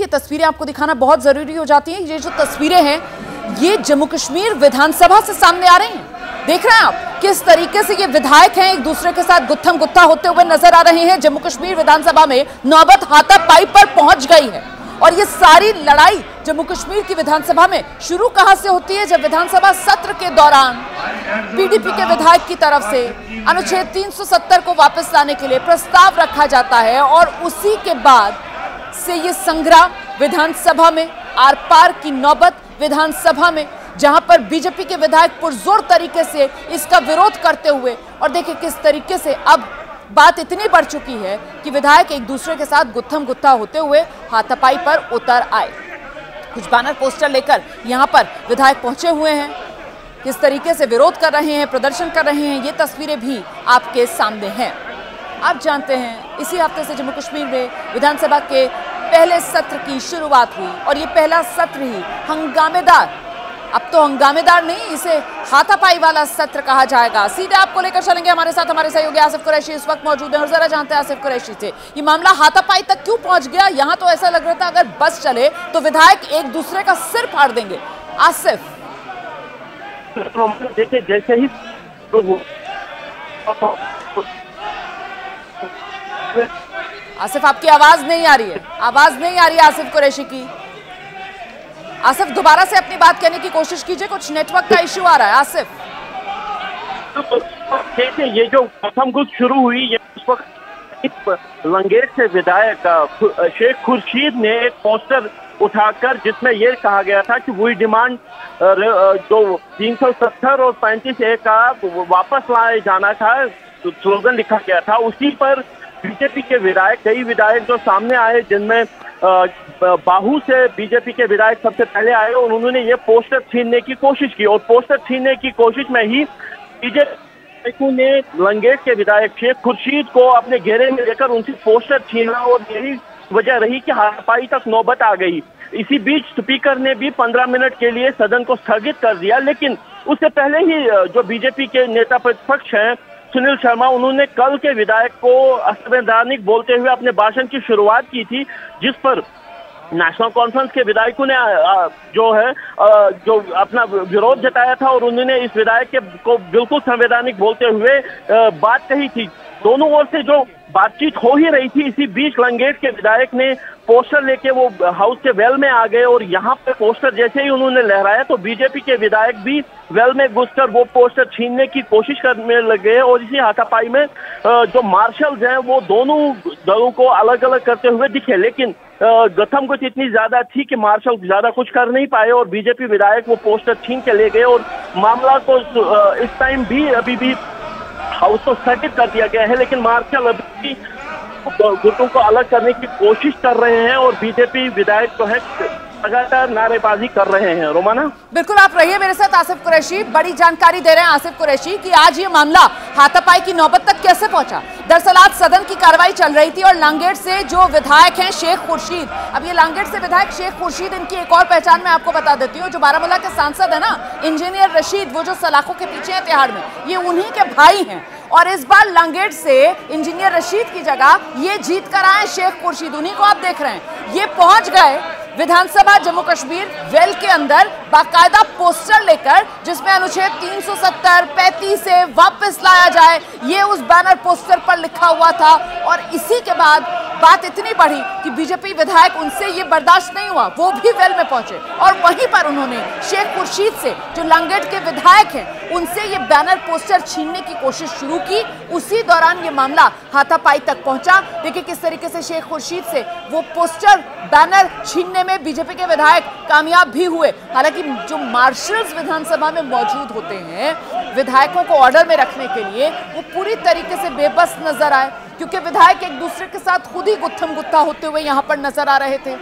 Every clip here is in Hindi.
ये तस्वीरें आपको दिखाना बहुत जरूरी हो जाती हैं। ये जो तस्वीरें हैं ये जम्मू कश्मीर विधानसभा से सामने आ रही हैं। देख रहे हैं आप किस तरीके से ये विधायक हैं एक दूसरे के साथ गुत्थम गुत्था होते हुए नजर आ रहे हैं। जम्मू कश्मीर विधानसभा में नौबत हाथापाई पर पहुंच गई है और ये सारी लड़ाई जम्मू कश्मीर की विधानसभा में शुरू कहां से होती है, जब विधानसभा सत्र के दौरान पीडीपी के विधायक की तरफ से अनुच्छेद 370 को वापस लाने के लिए प्रस्ताव रखा जाता है और उसी के बाद से ये संग्राम विधानसभा में, आर पार की नौबत विधानसभा में, जहां पर बीजेपी के विधायक पुरजोर तरीके से इसका विरोध करते हुए, और देखिए किस तरीके से अब बात इतनी बढ़ चुकी है कि विधायक एक दूसरे के साथ गुत्थम गुत्था होते हुए हाथापाई पर उतर आए। कुछ बैनर पोस्टर लेकर यहां पर विधायक पहुंचे हुए हैं, किस तरीके से विरोध कर रहे हैं, प्रदर्शन कर रहे हैं, ये तस्वीरें भी आपके सामने हैं। आप जानते हैं इसी हफ्ते से जम्मू कश्मीर में विधानसभा के पहले सत्र की शुरुआत हुई और ये पहला सत्र ही हंगामेदार, अब तो हंगामेदार नहीं, इसे हाथापाई वाला सत्र कहा जाएगा। सीधे आपको लेकर चलेंगे, हमारे साथ हमारे सहयोगी आसिफ कुरैशी इस वक्त मौजूद हैं और जरा जानते हैं आसिफ कुरैशी से ये मामला हाथापाई तक क्यों पहुंच गया। यहां तो ऐसा लग रहा था अगर बस चले तो विधायक एक दूसरे का सिर फाड़ देंगे। आसिफ, देखिए जैसे ही आसिफ आपकी आवाज नहीं आ रही है, आवाज नहीं आ रही है आसिफ कुरैशी की। आसिफ दोबारा से अपनी बात कहने की कोशिश कीजिए, कुछ नेटवर्क का इश्यू आ रहा है। आसिफ, देखिए ये जो प्रथम गुट शुरू हुई ये उस वक्त लंगेर से विधायक शेख खुर्शीद ने एक पोस्टर उठाकर जिसमें ये कहा गया था कि वही डिमांड जो 370 और 35A का वापस लाए जाना था, स्लोगन लिखा गया था। उसी पर बीजेपी के विधायक, कई विधायक जो सामने आए, जिनमें बाहू से बीजेपी के विधायक सबसे पहले आए और उन्होंने ये पोस्टर छीनने की कोशिश की और पोस्टर छीनने की कोशिश में ही बीजेपी ने लंगेर के विधायक शेख खुर्शीद को अपने घेरे में लेकर उनसे पोस्टर छीना और यही वजह रही कि हाथापाई तक नौबत आ गई। इसी बीच स्पीकर ने भी 15 मिनट के लिए सदन को स्थगित कर दिया, लेकिन उससे पहले ही जो बीजेपी के नेता प्रतिपक्ष हैं सुनील शर्मा, उन्होंने कल के विधायक को असंवैधानिक बोलते हुए अपने भाषण की शुरुआत की थी, जिस पर नेशनल कॉन्फ्रेंस के विधायकों ने जो अपना विरोध जताया था और उन्होंने इस विधायक को बिल्कुल संवैधानिक बोलते हुए बात कही थी। दोनों ओर से जो बातचीत हो ही रही थी, इसी बीच लंगेट के विधायक ने पोस्टर लेके वो हाउस के वेल में आ गए और यहाँ पे पोस्टर जैसे ही उन्होंने लहराया तो बीजेपी के विधायक भी वेल में घुसकर वो पोस्टर छीनने की कोशिश करने लगे और इसी हाथापाई में जो मार्शल्स हैं वो दोनों दलों को अलग अलग करते हुए दिखे, लेकिन गथम कुछ इतनी ज्यादा थी कि मार्शल ज्यादा कुछ कर नहीं पाए और बीजेपी विधायक वो पोस्टर छीन के ले गए और मामला को इस टाइम भी अभी भी हाउस को स्थगित कर दिया गया है, लेकिन मार्शल अभी भी गुटों को अलग करने की कोशिश कर रहे हैं और बीजेपी विधायक जो है लगातार नारेबाजी कर रहे हैं। रोमाना, बिल्कुल आप रहिए मेरे साथ। आसिफ कुरैशी बड़ी जानकारी दे रहे हैं। आसिफ कुरैशी कि आज ये मामला हाथापाई की नौबत तक कैसे पहुंचा। दरअसल आज सदन की कार्रवाई चल रही थी और लांगेट से जो विधायक हैं शेख खुर्शीद, अब ये लांगेट से विधायक शेख खुर्शीद, इनकी एक और पहचान मैं आपको बता देती हूँ। जो बारामूला के सांसद है ना इंजीनियर रशीद, वो जो सलाखों के पीछे है तिहाड़ में, ये उन्हीं के भाई हैं और इस बार लांगेट से इंजीनियर रशीद की जगह ये जीत कर आए शेख खुर्शीद, उन्हीं को आप देख रहे हैं। ये पहुंच गए विधानसभा जम्मू कश्मीर वेल के अंदर बाकायदा पोस्टर लेकर जिसमें अनुच्छेद 370 35 से वापस लाया जाए, ये उस बैनर पोस्टर पर लिखा हुआ था। और इसी के बाद बात इतनी बढ़ी कि बीजेपी विधायक, उनसे ये बर्दाश्त नहीं हुआ, वो भी वेल में पहुंचे और वहीं पर उन्होंने शेख खुर्शीद से, जो लांगेट के विधायक हैं, उनसे ये बैनर पोस्टर छीनने की कोशिश शुरू की। उसी दौरान ये मामला हाथापाई तक पहुंचा। देखिए किस तरीके से शेख खुर्शीद से वो पोस्टर बैनर छीनने में बीजेपी के विधायक कामयाब भी हुए। हालांकि जो मार्शल्स विधानसभा में मौजूद होते हैं विधायकों को ऑर्डर में रखने के लिए, वो पूरी तरीके से बेबस नजर आए क्योंकि विधायक एक दूसरे के साथ खुद ही गुत्थम गुत्था होते हुए यहां पर नजर आ रहे थे।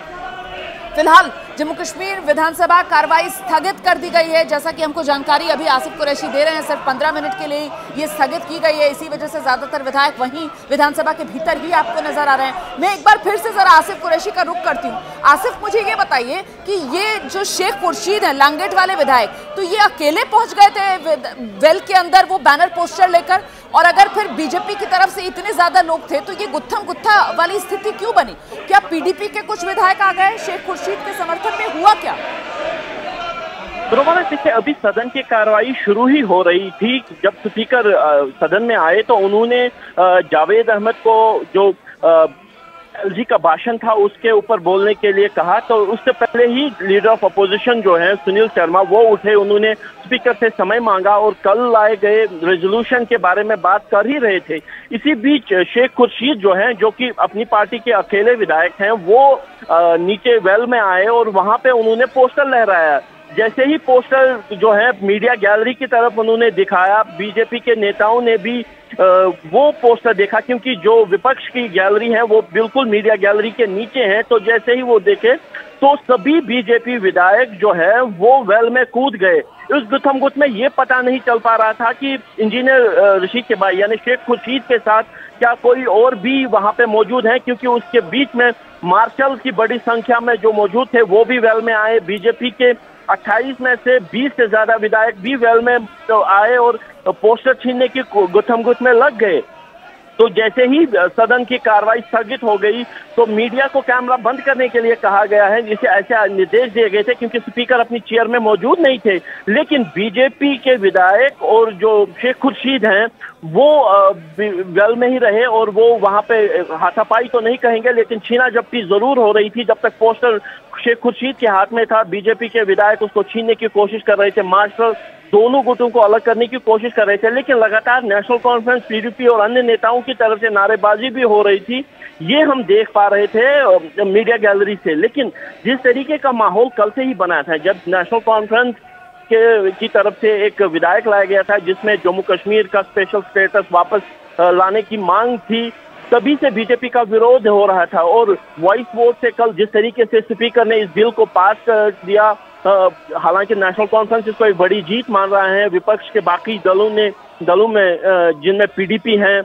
फिलहाल जम्मू कश्मीर विधानसभा कार्रवाई स्थगित कर दी गई है। जैसा कि हमको जानकारी अभी आसिफ कुरैशी दे रहे हैं, सिर्फ 15 मिनट के लिए ये स्थगित की गई है। इसी वजह से ज्यादातर विधायक वहीं विधानसभा के भीतर ही आपको नजर आ रहे हैं। मैं एक बार फिर से जरा आसिफ कुरैशी का रुख करती हूँ। आसिफ, मुझे ये बताइए कि ये जो शेख खुर्शीद है, लांगेट वाले विधायक, तो ये अकेले पहुंच गए थे वेल के अंदर वो बैनर पोस्टर लेकर, और अगर फिर बीजेपी की तरफ से इतने ज्यादा लोग थे तो ये गुत्थम गुत्था वाली स्थिति क्यों बनी? क्या पीडीपी के कुछ विधायक आ गए शेख खुर्शीद के समर्थन में? हुआ क्या? देखिए, अभी सदन की कार्रवाई शुरू ही हो रही थी। जब स्पीकर सदन में आए तो उन्होंने जावेद अहमद को जो एलजी का भाषण था उसके ऊपर बोलने के लिए कहा, तो उससे पहले ही लीडर ऑफ अपोजिशन जो है सुनील शर्मा वो उठे, उन्होंने स्पीकर से समय मांगा और कल लाए गए रेजोल्यूशन के बारे में बात कर ही रहे थे। इसी बीच शेख खुर्शीद जो हैं, जो कि अपनी पार्टी के अकेले विधायक हैं, वो नीचे वेल में आए और वहां पे उन्होंने पोस्टर लहराया। जैसे ही पोस्टर जो है मीडिया गैलरी की तरफ उन्होंने दिखाया, बीजेपी के नेताओं ने भी वो पोस्टर देखा, क्योंकि जो विपक्ष की गैलरी है वो बिल्कुल मीडिया गैलरी के नीचे है। तो जैसे ही वो देखे तो सभी बीजेपी विधायक जो है वो वेल में कूद गए। उस गुत्थमगुत्थ में ये पता नहीं चल पा रहा था कि इंजीनियर ऋषि के भाई यानी शेख खुर्शीद के साथ क्या कोई और भी वहां पे मौजूद है, क्योंकि उसके बीच में मार्शल की बड़ी संख्या में जो मौजूद थे वो भी वेल में आए। बीजेपी के 28 में से 20 से ज्यादा विधायक भी वेल में तो आए और पोस्टर छीनने की गुत्थमगुत्थ में लग गए। तो जैसे ही सदन की कार्रवाई स्थगित हो गई तो मीडिया को कैमरा बंद करने के लिए कहा गया है, जिसे ऐसे निर्देश दिए गए थे, क्योंकि स्पीकर अपनी चेयर में मौजूद नहीं थे। लेकिन बीजेपी के विधायक और जो शेख खुर्शीद हैं वो वेल में ही रहे और वो वहां पे हाथापाई तो नहीं कहेंगे लेकिन छीना झपटी जरूर हो रही थी। जब तक पोस्टर शेख खुर्शीद के हाथ में था, बीजेपी के विधायक उसको छीनने की कोशिश कर रहे थे, मार्शल दोनों गुटों को अलग करने की कोशिश कर रहे थे। लेकिन लगातार नेशनल कॉन्फ्रेंस, पीडीपी और अन्य नेताओं की तरफ से नारेबाजी भी हो रही थी, ये हम देख पा रहे थे मीडिया गैलरी से। लेकिन जिस तरीके का माहौल कल से ही बना था, जब नेशनल कॉन्फ्रेंस की तरफ से एक विधायक लाया गया था जिसमें जम्मू कश्मीर का स्पेशल स्टेटस वापस लाने की मांग थी, तभी से बीजेपी का विरोध हो रहा था। और वॉइस वोट से कल जिस तरीके से स्पीकर ने इस बिल को पास कर दिया, हालांकि नेशनल कॉन्फ्रेंस इसको एक बड़ी जीत मान रहा है। विपक्ष के बाकी दलों में जिनमें पीडीपी है,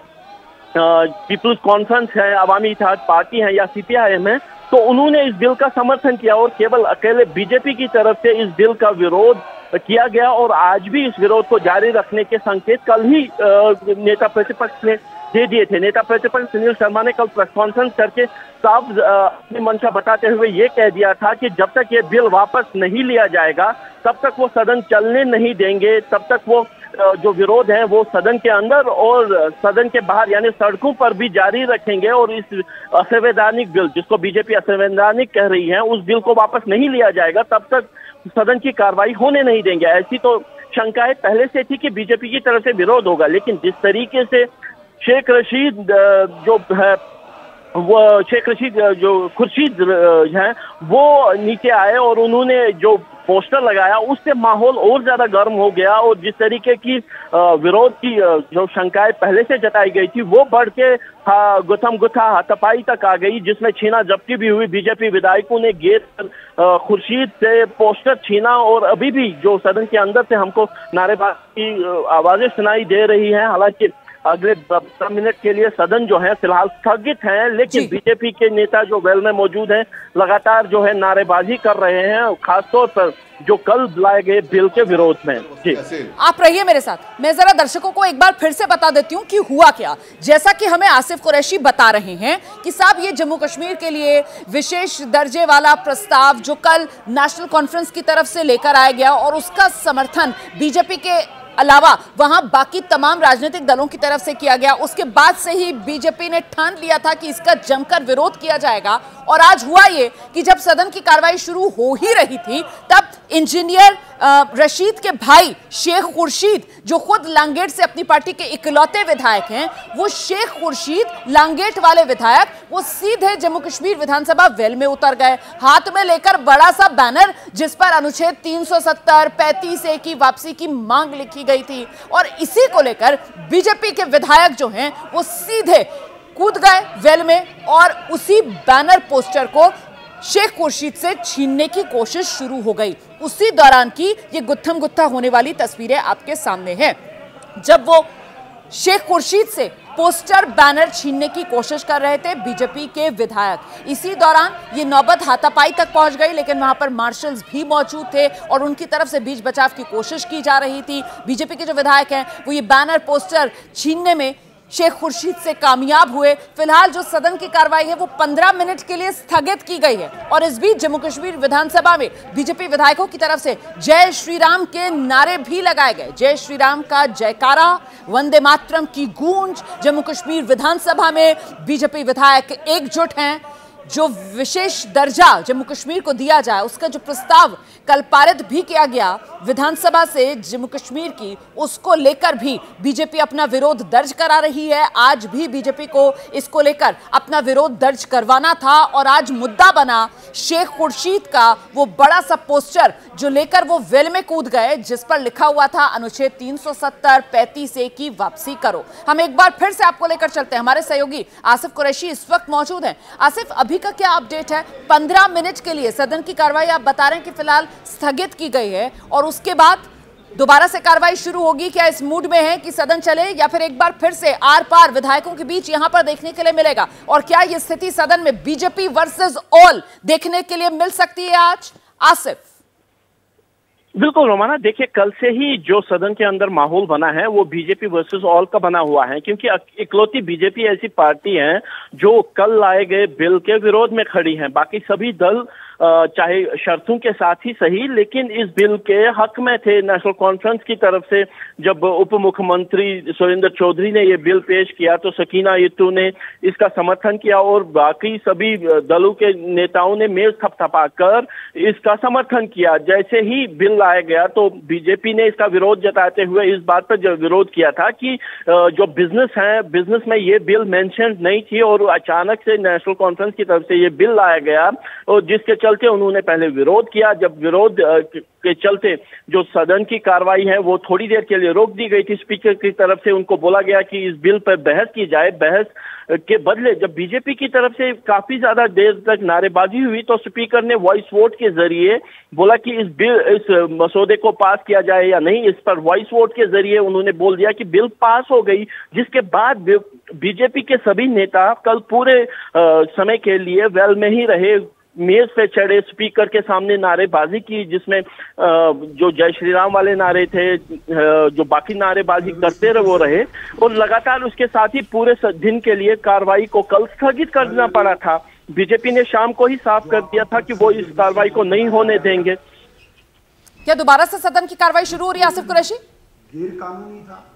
पीपुल्स कॉन्फ्रेंस है, अवामी इत्तेहाद पार्टी है या सीपीआईएम है, तो उन्होंने इस बिल का समर्थन किया और केवल अकेले बीजेपी की तरफ से इस बिल का विरोध किया गया। और आज भी इस विरोध को जारी रखने के संकेत कल ही नेता प्रतिपक्ष ने दे दिए थे। नेता प्रतिपक्ष सुनील शर्मा ने कल प्रेस कॉन्फ्रेंस करके साफ अपनी मंशा बताते हुए ये कह दिया था कि जब तक ये बिल वापस नहीं लिया जाएगा तब तक वो सदन चलने नहीं देंगे, तब तक वो जो विरोध है वो सदन के अंदर और सदन के बाहर यानी सड़कों पर भी जारी रखेंगे। और इस असंवैधानिक बिल, जिसको बीजेपी असंवैधानिक कह रही है, उस बिल को वापस नहीं लिया जाएगा तब तक सदन की कार्रवाई होने नहीं देंगे। ऐसी तो शंकाएं पहले से थी कि बीजेपी की तरफ से विरोध होगा, लेकिन जिस तरीके से शेख रशीद जो है वो शेख रशीद जो खुर्शीद हैं वो नीचे आए और उन्होंने जो पोस्टर लगाया उससे माहौल और ज्यादा गर्म हो गया। और जिस तरीके की विरोध की जो शंकाएं पहले से जताई गई थी वो बढ़ के गुत्थम गुत्था हाथापाई तक आ गई, जिसमें छीना झपटी भी हुई। बीजेपी विधायकों ने गेट पर खुर्शीद से पोस्टर छीना और अभी भी जो सदन के अंदर से हमको नारेबाजी की आवाजें सुनाई दे रही हैं। हालांकि अगले 10 मिनट के लिए सदन जो है फिलहाल स्थगित है, लेकिन बीजेपी के नेता जो वेल में मौजूद हैं लगातार जो है नारेबाजी कर रहे हैं, खासतौर पर जो कल लाए गए बिल के विरोध में। जी आप रहिए मेरे साथ, मैं जरा दर्शकों को एक बार फिर से बता देती हूँ कि हुआ क्या। जैसा कि हमें आसिफ कुरैशी बता रहे हैं कि साहब ये जम्मू कश्मीर के लिए विशेष दर्जे वाला प्रस्ताव जो कल नेशनल कॉन्फ्रेंस की तरफ से लेकर आया गया और उसका समर्थन बीजेपी के अलावा वहां बाकी तमाम राजनीतिक दलों की तरफ से किया गया, उसके बाद से ही बीजेपी ने ठान लिया था कि इसका जमकर विरोध किया जाएगा। और आज हुआ ये कि जब सदन की कार्रवाई शुरू हो ही रही थी तब इंजीनियर रशीद के भाई शेख खुर्शीद, जो खुद लांगेट से अपनी पार्टी के इकलौते विधायक हैं, वो शेख खुर्शीद लांगेट वाले विधायक वो सीधे जम्मू कश्मीर विधानसभा वेल में उतर गए, हाथ में लेकर बड़ा सा बैनर जिस पर अनुच्छेद 370 35A की वापसी की मांग लिखी गई थी। और इसी को लेकर बीजेपी के विधायक जो हैं वो सीधे कूद गए वेल में और उसी बैनर पोस्टर को शेख खुर्शीद से छीनने की कोशिश शुरू हो गई। उसी दौरान की ये गुत्थम गुत्था होने वाली तस्वीरें आपके सामने हैं, जब वो शेख खुर्शीद से पोस्टर बैनर छीनने की कोशिश कर रहे थे बीजेपी के विधायक। इसी दौरान ये नौबत हाथापाई तक पहुंच गई, लेकिन वहां पर मार्शल्स भी मौजूद थे और उनकी तरफ से बीच बचाव की कोशिश की जा रही थी। बीजेपी के जो विधायक हैं वो ये बैनर पोस्टर छीनने में शेख खुर्शीद से कामयाब हुए। फिलहाल जो सदन की कार्रवाई है वो 15 मिनट के लिए स्थगित की गई है और इस बीच जम्मू कश्मीर विधानसभा में बीजेपी विधायकों की तरफ से जय श्री राम के नारे भी लगाए गए। जय श्री राम का जयकारा, वंदे मातरम की गूंज। जम्मू कश्मीर विधानसभा में बीजेपी विधायक एकजुट हैं। जो विशेष दर्जा जम्मू कश्मीर को दिया जाए उसका जो प्रस्ताव कल पारित भी किया गया विधानसभा से जम्मू कश्मीर की, उसको लेकर भी बीजेपी अपना विरोध दर्ज करा रही है। आज भी बीजेपी को इसको लेकर अपना विरोध दर्ज करवाना था और आज मुद्दा बना शेख खुर्शीद का वो बड़ा सा पोस्टर जो लेकर वो वेल में कूद गए, जिस पर लिखा हुआ था अनुच्छेद 370 35A की वापसी करो। हम एक बार फिर से आपको लेकर चलते हैं। हमारे सहयोगी आसिफ कुरैशी इस वक्त मौजूद हैं। आसिफ, अभी का क्या अपडेट है? 15 मिनट के लिए सदन की कार्रवाई आप बता रहे हैं कि फिलहाल स्थगित की गई है और उसके बाद दोबारा से कार्रवाई शुरू होगी। क्या इस मूड में है कि सदन चले या फिर एक बार फिर से आर पार विधायकों के बीच यहां पर देखने के लिए मिलेगा? और क्या यह स्थिति सदन में बीजेपी वर्सेस ऑल देखने के लिए मिल सकती है आज? आसिफ। बिल्कुल रोमाना, देखिए कल से ही जो सदन के अंदर माहौल बना है वो बीजेपी वर्सेस ऑल का बना हुआ है, क्योंकि इकलौती बीजेपी ऐसी पार्टी है जो कल लाए गए बिल के विरोध में खड़ी है। बाकी सभी दल चाहे शर्तों के साथ ही सही, लेकिन इस बिल के हक में थे। नेशनल कॉन्फ्रेंस की तरफ से जब उप मुख्यमंत्री सुरेंद्र चौधरी ने ये बिल पेश किया तो सकीना यत्तू ने इसका समर्थन किया और बाकी सभी दलों के नेताओं ने मेज थपथपाकर इसका समर्थन किया। जैसे ही बिल लाया गया तो बीजेपी ने इसका विरोध जताते हुए इस बात पर विरोध किया था कि जो बिजनेस है, बिजनेस में ये बिल मेंशन नहीं थी और अचानक से नेशनल कॉन्फ्रेंस की तरफ से ये बिल लाया गया और जिसके चलते उन्होंने पहले विरोध किया। जब विरोध के चलते जो सदन की कार्रवाई है वो थोड़ी देर के लिए रोक दी गई थी। स्पीकर की तरफ से उनको बोला गया कि इस बिल पर बहस की जाए। बहस के बदले जब बीजेपी की तरफ से काफी ज्यादा देर तक नारेबाजी हुई तो स्पीकर ने वॉइस वोट के जरिए बोला कि इस मसौदे को पास किया जाए या नहीं। इस पर वॉइस वोट के जरिए उन्होंने बोल दिया कि बिल पास हो गई, जिसके बाद बीजेपी के सभी नेता कल पूरे समय के लिए वेल में ही रहे, मेज पे चढ़े, स्पीकर के सामने नारेबाजी की, जिसमें जो जय श्री राम वाले नारे थे, जो बाकी नारेबाजी करते रहे वो रहे और लगातार उसके साथ ही पूरे दिन के लिए कार्रवाई को कल स्थगित करना पड़ा था। बीजेपी ने शाम को ही साफ कर दिया था कि वो इस कार्रवाई को नहीं होने देंगे। क्या दोबारा से सदन की कार्रवाई शुरू हो रही है आसिफ कुरैशी? गैर कानूनी था।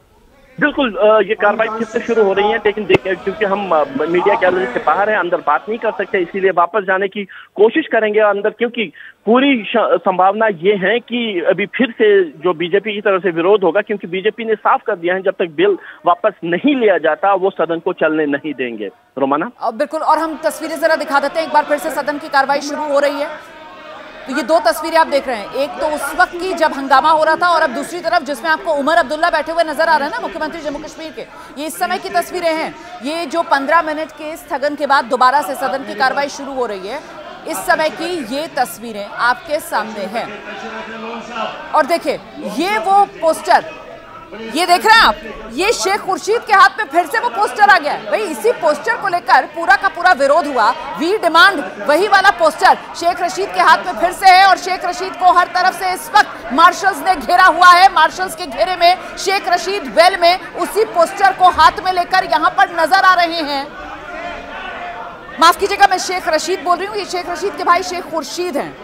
बिल्कुल, ये कार्रवाई फिर से शुरू हो रही है, लेकिन देखिए क्योंकि हम मीडिया गैलरी से बाहर हैं, अंदर बात नहीं कर सकते, इसीलिए वापस जाने की कोशिश करेंगे अंदर, क्योंकि पूरी संभावना ये है कि अभी फिर से जो बीजेपी की तरफ से विरोध होगा, क्योंकि बीजेपी ने साफ कर दिया है जब तक बिल वापस नहीं लिया जाता वो सदन को चलने नहीं देंगे। रोमाना बिल्कुल, और हम तस्वीरें जरा दिखा देते हैं। एक बार फिर से सदन की कार्रवाई शुरू हो रही है तो ये दो तस्वीरें आप देख रहे हैं, एक तो उस वक्त की जब हंगामा हो रहा था और अब दूसरी तरफ जिसमें आपको उमर अब्दुल्ला बैठे हुए नजर आ रहे हैं ना, मुख्यमंत्री जम्मू कश्मीर के। ये इस समय की तस्वीरें हैं, ये जो 15 मिनट के स्थगन के बाद दोबारा से सदन की कार्रवाई शुरू हो रही है, इस समय की ये तस्वीरें आपके सामने हैं। और देखिए ये वो पोस्टर, ये देख रहे हैं आप, ये शेख खुर्शीद के हाथ में फिर से वो पोस्टर आ गया है। भाई इसी पोस्टर को लेकर पूरा का पूरा विरोध हुआ। वी डिमांड, वही वाला पोस्टर शेख रशीद के हाथ में फिर से है और शेख रशीद को हर तरफ से इस वक्त मार्शल्स ने घेरा हुआ है। मार्शल्स के घेरे में शेख रशीद वेल में उसी पोस्टर को हाथ में लेकर यहां पर नजर आ रहे हैं। माफ कीजिएगा, मैं शेख रशीद बोल रही हूँ, ये शेख रशीद के भाई शेख खुर्शीद हैं।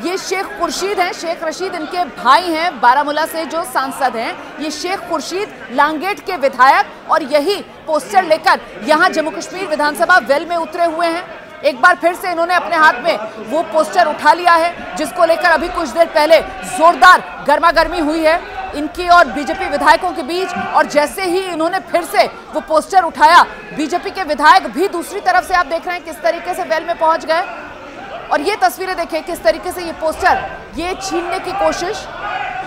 ये शेख खुर्शीद हैं, शेख रशीद इनके भाई हैं, बारामूला से जो सांसद हैं। ये शेख खुर्शीद लांगेट के विधायक और यही पोस्टर लेकर यहां जम्मू कश्मीर विधानसभा वेल में उतरे हुए हैं। एक बार फिर से इन्होंने अपने हाथ में वो पोस्टर उठा लिया है, जिसको लेकर अभी कुछ देर पहले जोरदार गर्मागर्मी हुई है इनकी और बीजेपी विधायकों के बीच। और जैसे ही इन्होंने फिर से वो पोस्टर उठाया, बीजेपी के विधायक भी दूसरी तरफ से आप देख रहे हैं किस तरीके से वेल में पहुंच गए। और ये तस्वीरें देखिए किस तरीके से ये पोस्टर, ये छीनने की कोशिश,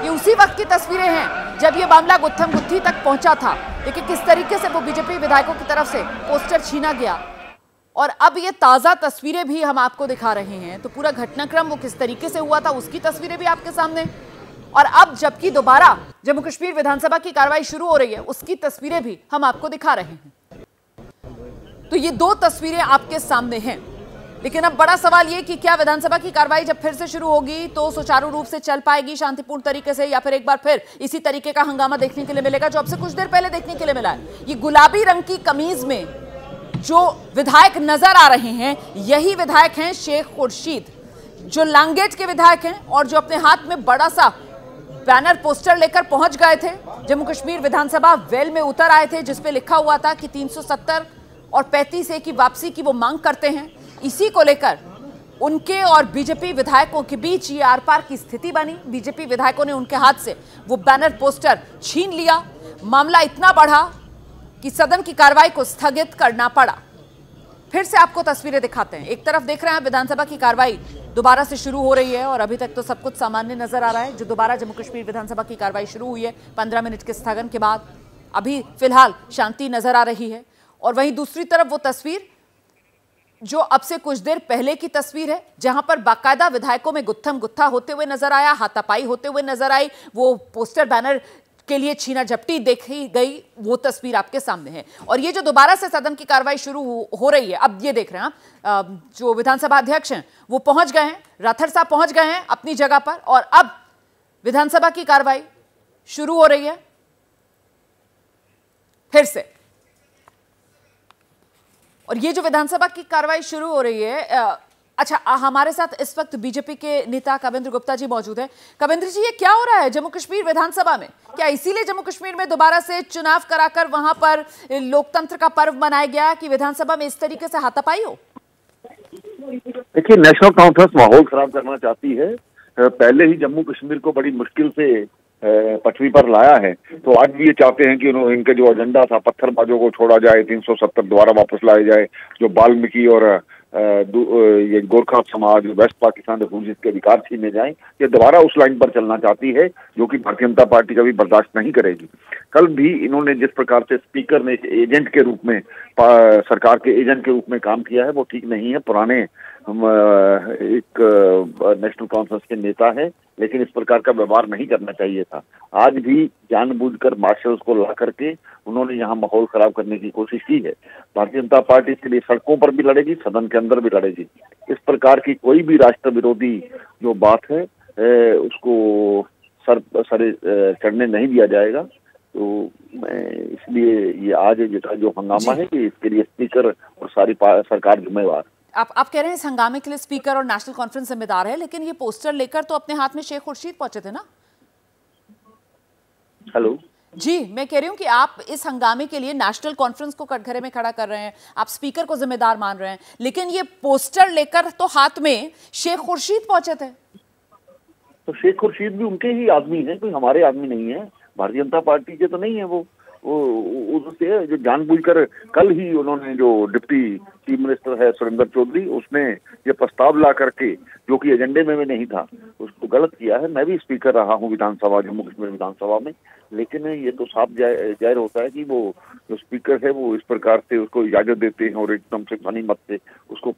ये उसी वक्त की तस्वीरें हैं जब ये मामला गुत्थम गुत्थी तक पहुंचा था। देखिए किस तरीके से वो बीजेपी विधायकों की तरफ से पोस्टर छीना गया। और अब ये ताजा तस्वीरें भी हम आपको दिखा रहे हैं। तो पूरा घटनाक्रम वो किस तरीके से हुआ था उसकी तस्वीरें भी आपके सामने, और अब जबकि दोबारा जम्मू कश्मीर विधानसभा की कार्रवाई शुरू हो रही है उसकी तस्वीरें भी हम आपको दिखा रहे हैं। तो ये दो तस्वीरें आपके सामने हैं, लेकिन अब बड़ा सवाल ये कि क्या विधानसभा की कार्रवाई जब फिर से शुरू होगी तो सुचारू रूप से चल पाएगी शांतिपूर्ण तरीके से, या फिर एक बार फिर इसी तरीके का हंगामा देखने के लिए मिलेगा जो अब से कुछ देर पहले देखने के लिए मिला है। ये गुलाबी रंग की कमीज में जो विधायक नजर आ रहे हैं यही विधायक हैं शेख खुर्शीद, जो लांगेट के विधायक हैं और जो अपने हाथ में बड़ा सा बैनर पोस्टर लेकर पहुंच गए थे। जम्मू कश्मीर विधानसभा वेल में उतर आए थे जिसपे लिखा हुआ था कि 370 और 35A की वापसी की वो मांग करते हैं। इसी को लेकर उनके और बीजेपी विधायकों के बीच ये आर पार की स्थिति बनी। बीजेपी विधायकों ने उनके हाथ से वो बैनर पोस्टर छीन लिया। मामला इतना बढ़ा कि सदन की कार्रवाई को स्थगित करना पड़ा। फिर से आपको तस्वीरें दिखाते हैं। एक तरफ देख रहे हैं विधानसभा की कार्रवाई दोबारा से शुरू हो रही है और अभी तक तो सब कुछ सामान्य नजर आ रहा है। जो दोबारा जम्मू कश्मीर विधानसभा की कार्रवाई शुरू हुई है 15 मिनट के स्थगन के बाद, अभी फिलहाल शांति नजर आ रही है। और वहीं दूसरी तरफ वो तस्वीर जो अब से कुछ देर पहले की तस्वीर है जहां पर बाकायदा विधायकों में गुत्थम गुत्था होते हुए नजर आया, हाथापाई होते हुए नजर आई, वो पोस्टर बैनर के लिए छीना झपटी देखी गई, वो तस्वीर आपके सामने है। और ये जो दोबारा से सदन की कार्रवाई शुरू हो रही है, अब ये देख रहे हैं आप, जो विधानसभा अध्यक्ष हैं वो पहुंच गए हैं, राठौर साहब पहुंच गए हैं अपनी जगह पर और अब विधानसभा की कार्रवाई शुरू हो रही है फिर से। और ये जो विधानसभा की कार्रवाई शुरू हो रही है, अच्छा हमारे साथ इस वक्त बीजेपी के नेता कविंद्र गुप्ता जी मौजूद हैं। कविंद्र जी, ये क्या हो रहा है जम्मू कश्मीर विधानसभा में? क्या इसीलिए जम्मू कश्मीर में दोबारा से चुनाव कराकर वहां पर लोकतंत्र का पर्व मनाया गया कि विधानसभा में इस तरीके से हाथापाई हो? देखिए, नेशनल कॉन्फ्रेंस माहौल खराब करना चाहती है। पहले ही जम्मू कश्मीर को बड़ी मुश्किल से पटरी पर लाया है, तो आज भी ये चाहते हैं कि इनका जो एजेंडा था पत्थरबाजों को छोड़ा जाए, 370 दोबारा वापस लाए जाए, जो वाल्मीकि और ये गोरखा समाज वेस्ट पाकिस्तान रिफ्यूजीज के अधिकार छीने जाएं, ये दोबारा उस लाइन पर चलना चाहती है जो कि भारतीय जनता पार्टी कभी बर्दाश्त नहीं करेगी। कल भी इन्होंने जिस प्रकार से स्पीकर ने एक एजेंट के रूप में, सरकार के एजेंट के रूप में काम किया है वो ठीक नहीं है। पुराने एक नेशनल कॉन्फ्रेंस के नेता है, लेकिन इस प्रकार का व्यवहार नहीं करना चाहिए था। आज भी जानबूझकर मार्शल्स को ला करके उन्होंने यहाँ माहौल खराब करने की कोशिश की है। भारतीय जनता पार्टी इसके लिए सड़कों पर भी लड़ेगी, सदन के अंदर भी लड़ेगी। इस प्रकार की कोई भी राष्ट्र विरोधी जो बात है उसको सरे चढ़ने नहीं दिया जाएगा। तो मैं इसलिए ये आज जो हंगामा है कि इसके लिए स्पीकर और सारी सरकार जिम्मेवार। आप कह रहे हैं इस हंगामे के लिए स्पीकर और नेशनल कॉन्फ्रेंस जिम्मेदार है, लेकिन ये पोस्टर लेकर तो अपने हाथ में शेख खुर्शीद पहुंचे थे ना? हेलो जी, मैं कह रही हूँ कि आप इस हंगामे के लिए नेशनल कॉन्फ्रेंस को कटघरे में खड़ा कर रहे हैं, आप स्पीकर को जिम्मेदार मान रहे हैं, लेकिन ये पोस्टर लेकर तो हाथ में शेख खुर्शीद पहुंचे थे। तो शेख खुर्शीद भी उनके ही आदमी है, कोई हमारे आदमी नहीं है, भारतीय जनता पार्टी के तो नहीं है। वो उससे जो जानबूझकर कल ही उन्होंने, जो डिप्टी चीफ मिनिस्टर है सुरेंद्र चौधरी, उसने ये प्रस्ताव ला करके जो कि एजेंडे में नहीं था उसको गलत किया है। मैं भी स्पीकर रहा हूँ विधानसभा, जम्मू कश्मीर विधानसभा में, लेकिन ये तो साफ जाहिर होता है कि वो जो स्पीकर है वो इस प्रकार से उसको इजाजत देते हैं और एकदम से ध्वनि मत से उसको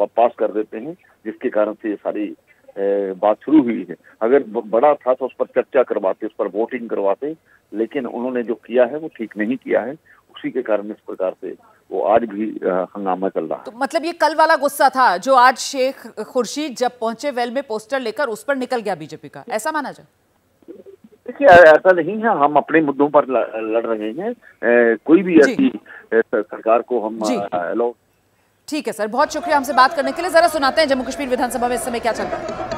पास कर देते हैं, जिसके कारण से ये सारी बात शुरू हुई है। अगर बड़ा था तो उस पर चर्चा करवाते, उस पर वोटिंग करवाते, लेकिन उन्होंने जो किया है वो ठीक नहीं किया है। उसी के कारण इस प्रकार से वो आज भी हंगामा चल रहा है। तो मतलब ये कल वाला गुस्सा था जो आज शेख खुर्शीद जब पहुंचे वेल में पोस्टर लेकर उस पर निकल गया बीजेपी का, ऐसा माना जाए? देखिए, ऐसा नहीं है, हम अपने मुद्दों पर लड़ रहे हैं। कोई भी ऐसी सरकार को हम अलाउ। ठीक है सर, बहुत शुक्रिया हमसे बात करने के लिए। जरा सुनाते हैं जम्मू कश्मीर विधानसभा में इस समय क्या चल रहा है।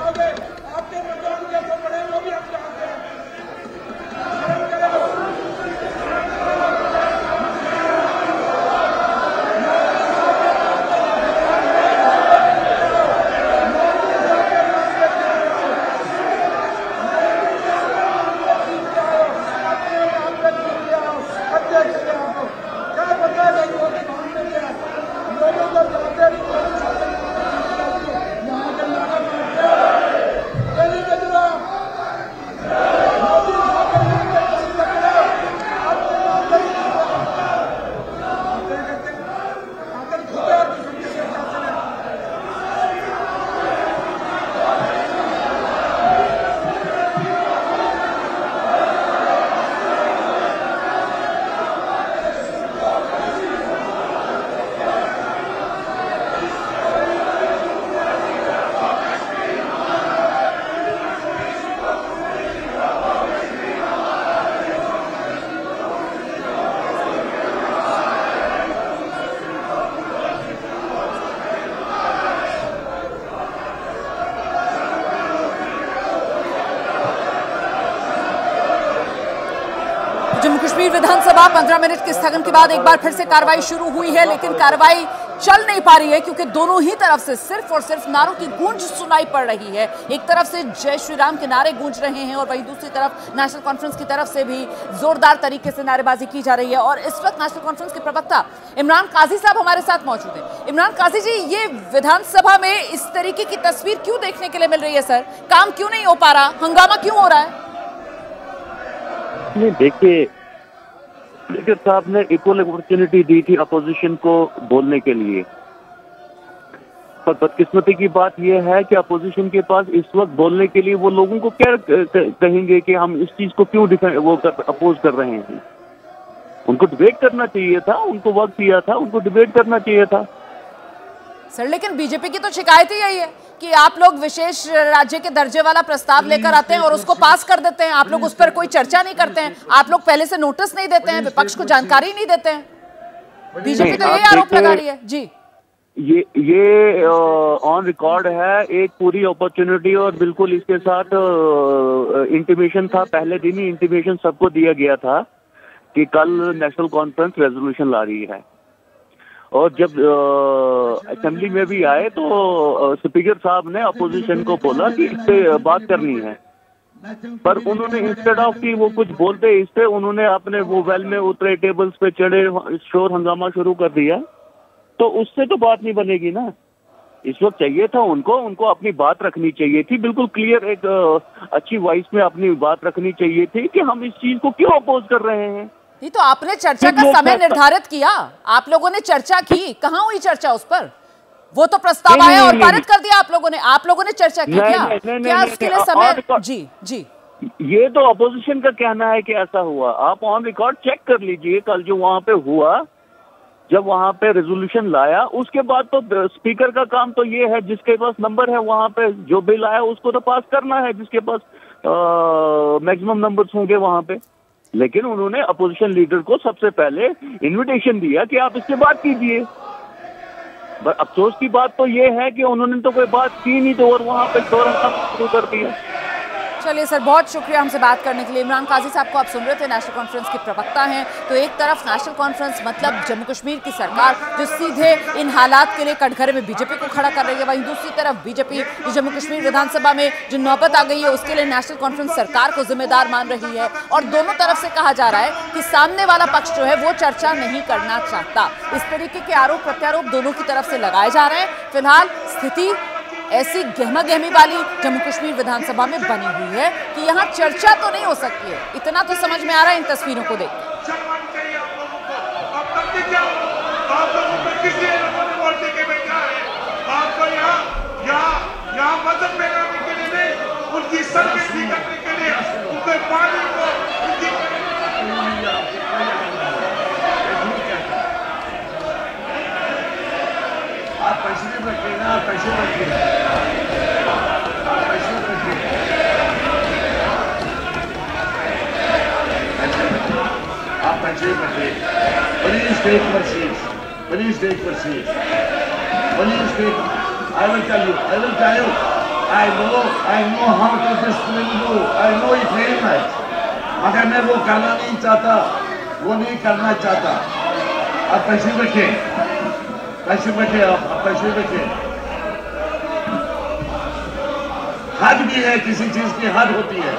जम्मू कश्मीर विधानसभा 15 मिनट के स्थगन के बाद एक बार फिर से कार्रवाई शुरू हुई है, लेकिन कार्रवाई चल नहीं पा रही है क्योंकि दोनों ही तरफ से सिर्फ और सिर्फ नारों की गूंज सुनाई पड़ रही है। एक तरफ से जय श्री राम के नारे गूंज रहे हैं और वहीं दूसरी तरफ नेशनल कॉन्फ्रेंस की तरफ से भी जोरदार तरीके से नारेबाजी की जा रही है। और इस वक्त नेशनल कॉन्फ्रेंस के प्रवक्ता इमरान काजी साहब हमारे साथ मौजूद हैं। इमरान काजी जी, ये विधानसभा में इस तरीके की तस्वीर क्यों देखने के लिए मिल रही है सर? काम क्यों नहीं हो पा रहा, हंगामा क्यों हो रहा है? देखिए, स्पीकर साहब ने इक्वल अपॉर्चुनिटी दी थी अपोजिशन को बोलने के लिए, पर बदकिस्मती की बात यह है कि अपोजिशन के पास इस वक्त बोलने के लिए वो लोगों को क्या कहेंगे कि हम इस चीज को क्यों अपोज कर रहे हैं। उनको डिबेट करना चाहिए था, उनको वक्त दिया था, उनको डिबेट करना चाहिए था सर। लेकिन बीजेपी की तो शिकायत ही यही है कि आप लोग विशेष राज्य के दर्जे वाला प्रस्ताव लेकर आते हैं और उसको पास कर देते हैं, आप लोग उस पर कोई चर्चा नहीं करते हैं, आप लोग पहले से नोटिस नहीं देते हैं, विपक्ष को जानकारी नहीं देते हैं। बीजेपी तो ये आरोप लगा रही है जी। ये ऑन रिकॉर्ड है, एक पूरी अपॉर्चुनिटी और बिल्कुल इसके साथ इंटीमेशन था, पहले दिन ही इंटीमेशन सबको दिया गया था कि कल नेशनल कॉन्फ्रेंस रेजोल्यूशन ला रही है। और जब असेंबली में भी आए तो स्पीकर साहब ने अपोजिशन को बोला कि इस पे बात करनी है, पर उन्होंने इंस्टेड ऑफ कि वो कुछ बोलते इस पे उन्होंने अपने वो वेल में उतरे, टेबल्स पे चढ़े, शोर हंगामा शुरू कर दिया। तो उससे तो बात नहीं बनेगी ना। इस वक्त चाहिए था उनको अपनी बात रखनी चाहिए थी, बिल्कुल क्लियर एक अच्छी वॉइस में अपनी बात रखनी चाहिए थी कि हम इस चीज को क्यों अपोज कर रहे हैं। नहीं तो आपने चर्चा का समय निर्धारित किया, आप लोगों ने चर्चा की, कहाँ हुई चर्चा उस पर? वो तो प्रस्ताव आया और पारित कर दिया आप लोगों ने चर्चा की क्या उसके लिए समय? जी ये तो अपोजिशन का कहना है कि ऐसा हुआ। आप ऑन रिकॉर्ड चेक कर लीजिए, कल जो वहां पे हुआ, जब वहां पे रेजोल्यूशन लाया उसके बाद तो स्पीकर का काम तो ये है, जिसके पास नंबर है वहां पे जो बिल आया उसको तो पास करना है, जिसके पास मैक्सिमम नंबर्स होंगे वहां पे। लेकिन उन्होंने अपोजिशन लीडर को सबसे पहले इनविटेशन दिया कि आप इसके बात कीजिए। अफसोस की बात तो ये है कि उन्होंने तो कोई बात की नहीं, तो और वहां पे शोर शुरू कर दिया। चलिए सर, बहुत शुक्रिया हमसे बात करने के लिए। इमरान काजी साहब को आप सुन रहे थे, नेशनल कॉन्फ्रेंस के प्रवक्ता हैं। तो एक तरफ नेशनल कॉन्फ्रेंस मतलब जम्मू कश्मीर की सरकार जो सीधे इन हालात के लिए कटघरे में बीजेपी को खड़ा कर रही है, वहीं दूसरी तरफ बीजेपी जो जम्मू कश्मीर विधानसभा में जो नौबत आ गई है उसके लिए नेशनल कॉन्फ्रेंस सरकार को जिम्मेदार मान रही है। और दोनों तरफ से कहा जा रहा है कि सामने वाला पक्ष जो है वो चर्चा नहीं करना चाहता। इस तरीके के आरोप प्रत्यारोप दोनों की तरफ से लगाए जा रहे हैं। फिलहाल स्थिति ऐसी गहमा गहमी वाली जम्मू कश्मीर विधानसभा में बनी हुई है कि यहाँ चर्चा तो नहीं हो सकती है, इतना तो समझ में आ रहा है इन तस्वीरों को देख। Please take your seats. Please take your seats. Please take. I will tell you. I know how to discipline you. I know it very much. मगर मैं वो करना नहीं चाहता, वो नहीं करना चाहता। आप पैसे रखे, आप पैसे रखे। हद भी है, किसी चीज की हद होती है।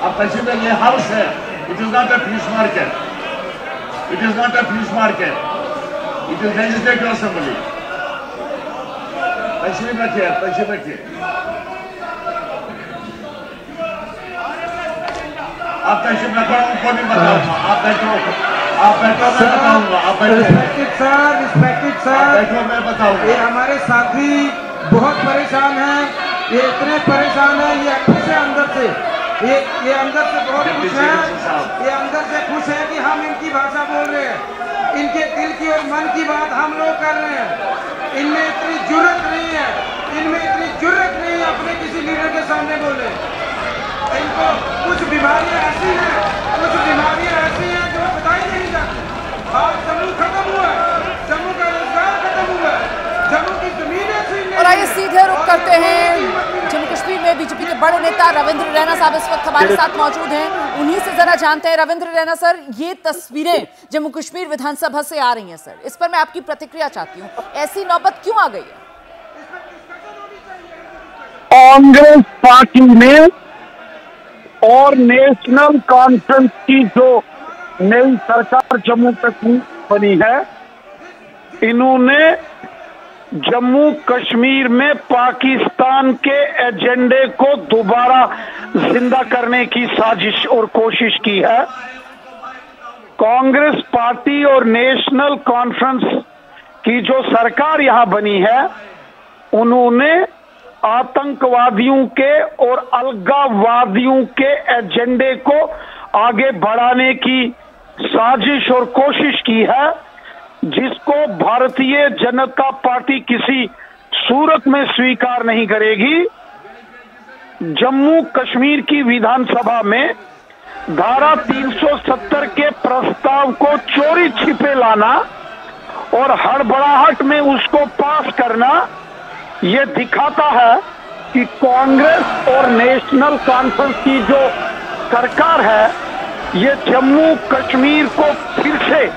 अब पैसे में ये हाउस है, it is not a fish market. It is not a fish market. It is legislative assembly. पैसे रखिए। आप पैसे रखो, उनको भी बताऊंगा। आप बैठो, मैं बताऊंगा। आप बैठो। रिस्पेक्टेड सर, मैं बताऊंगा। ये हमारे साथी बहुत परेशान हैं, ये इतने परेशान हैं, ये खुश है अंदर से, ये अंदर से बहुत खुश है, ये अंदर से खुश है कि हम इनकी भाषा बोल रहे हैं, इनके दिल की और मन की बात हम लोग कर रहे हैं। इनमें इतनी जुर्रत नहीं है, अपने किसी लीडर के सामने बोले। इनको कुछ बीमारियां ऐसी हैं जो बताई नहीं जाती। आज जम्मू खत्म हुआ है, जम्मू का रोजगार खत्म हुआ है, जम्मू की जमीन ऐसी। और आइए सीधे रुख करते हैं जम्मू कश्मीर में बीजेपी के बड़े नेता रविंद्र रैना साहब इस वक्त हमारे साथ मौजूद हैं। उन्हीं से जरा जानते हैं। रविंद्र रैना सर, ये तस्वीरें जम्मू कश्मीर विधानसभा से आ रही हैं सर, इस पर मैं आपकी प्रतिक्रिया चाहती हूँ। ऐसी नौबत क्यों आ गई है? कांग्रेस पार्टी में और नेशनल कॉन्फ्रेंस की जो नई सरकार जम्मू कश्मीर बनी है, इन्होंने जम्मू कश्मीर में पाकिस्तान के एजेंडे को दोबारा जिंदा करने की साजिश और कोशिश की है। कांग्रेस पार्टी और नेशनल कॉन्फ्रेंस की जो सरकार यहां बनी है, उन्होंने आतंकवादियों के और अलगाववादियों के एजेंडे को आगे बढ़ाने की साजिश और कोशिश की है, जिसको भारतीय जनता पार्टी किसी सूरत में स्वीकार नहीं करेगी। जम्मू कश्मीर की विधानसभा में धारा 370 के प्रस्ताव को चोरी छिपे लाना और हड़बड़ाहट में उसको पास करना, ये दिखाता है कि कांग्रेस और नेशनल कॉन्फ्रेंस की जो सरकार है, ये जम्मू कश्मीर को फिर से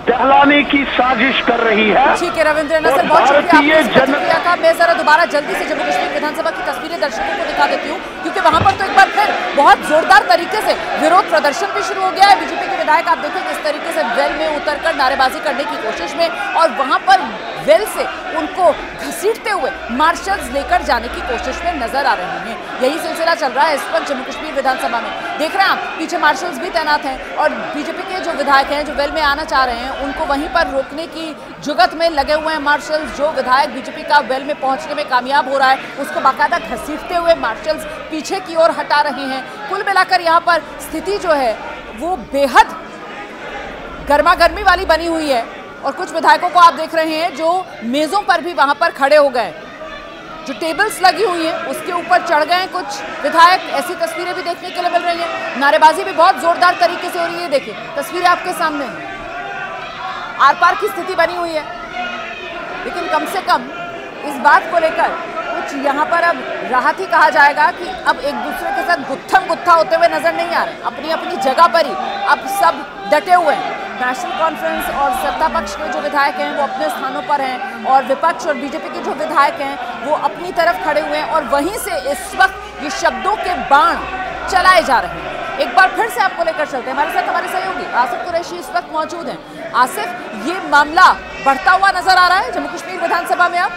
दहलाने की साजिश कर रही है। ठीक है रविंद्र रैना सर, बहुत शुक्रिया आपने प्रतिक्रिया का। मैं जरा दोबारा जल्दी से जम्मू कश्मीर विधानसभा की तस्वीरें दर्शकों को दिखा देती हूँ, क्योंकि वहां पर तो एक बार फिर बहुत जोरदार तरीके से विरोध प्रदर्शन भी शुरू हो गया है। बीजेपी के विधायक आप देखें किस तरीके से वेल में उतरकर नारेबाजी करने की कोशिश में, और वहां पर वेल से उनको घसीटते हुए मार्शल्स लेकर जाने की कोशिश में नजर आ रहे हैं। यही सिलसिला चल रहा है इस वक्त जम्मू कश्मीर विधानसभा में। देख रहे हैं आप, पीछे मार्शल्स भी तैनात हैं और बीजेपी के जो विधायक हैं जो वेल में आना चाह रहे हैं, उनको वहीं पर रोकने की जुगत में लगे हुए हैं मार्शल्स। जो विधायक बीजेपी का वेल में पहुंचने में कामयाब हो रहा है, उसको बाकायदा घसीटते हुए मार्शल्स पीछे की ओर हटा रहे हैं। कुल मिलाकर यहाँ पर स्थिति जो है वो बेहद गर्मा गर्मी वाली बनी हुई है, और कुछ विधायकों को आप देख रहे हैं जो मेजों पर भी वहां पर खड़े हो गए, जो टेबल्स लगी हुई हैं उसके ऊपर चढ़ गए कुछ विधायक। ऐसी तस्वीरें भी देखने के लिए मिल रही हैं। नारेबाजी भी बहुत जोरदार तरीके से हो रही है। देखिए तस्वीरें आपके सामने हैं, आर पार की स्थिति बनी हुई है। लेकिन कम से कम इस बात को लेकर कुछ यहाँ पर अब राहत ही कहा जाएगा कि अब एक दूसरे के साथ गुत्थम गुत्था होते हुए नजर नहीं आ रहे, अपनी अपनी जगह पर ही अब सब डटे हुए हैं। नेशनल कॉन्फ्रेंस और सत्ता पक्ष के जो विधायक हैं वो अपने स्थानों पर हैं, और विपक्ष और बीजेपी के जो विधायक हैं वो अपनी तरफ खड़े हुए हैं, और वहीं से इस वक्त ये शब्दों के बाण चलाए जा रहे हैं। एक बार फिर से आपको लेकर चलते हैं, हमारे साथ हमारे सहयोगी आसिफ कुरैशी इस वक्त मौजूद हैं। आसिफ, ये मामला बढ़ता हुआ नजर आ रहा है जम्मू कश्मीर विधानसभा में अब?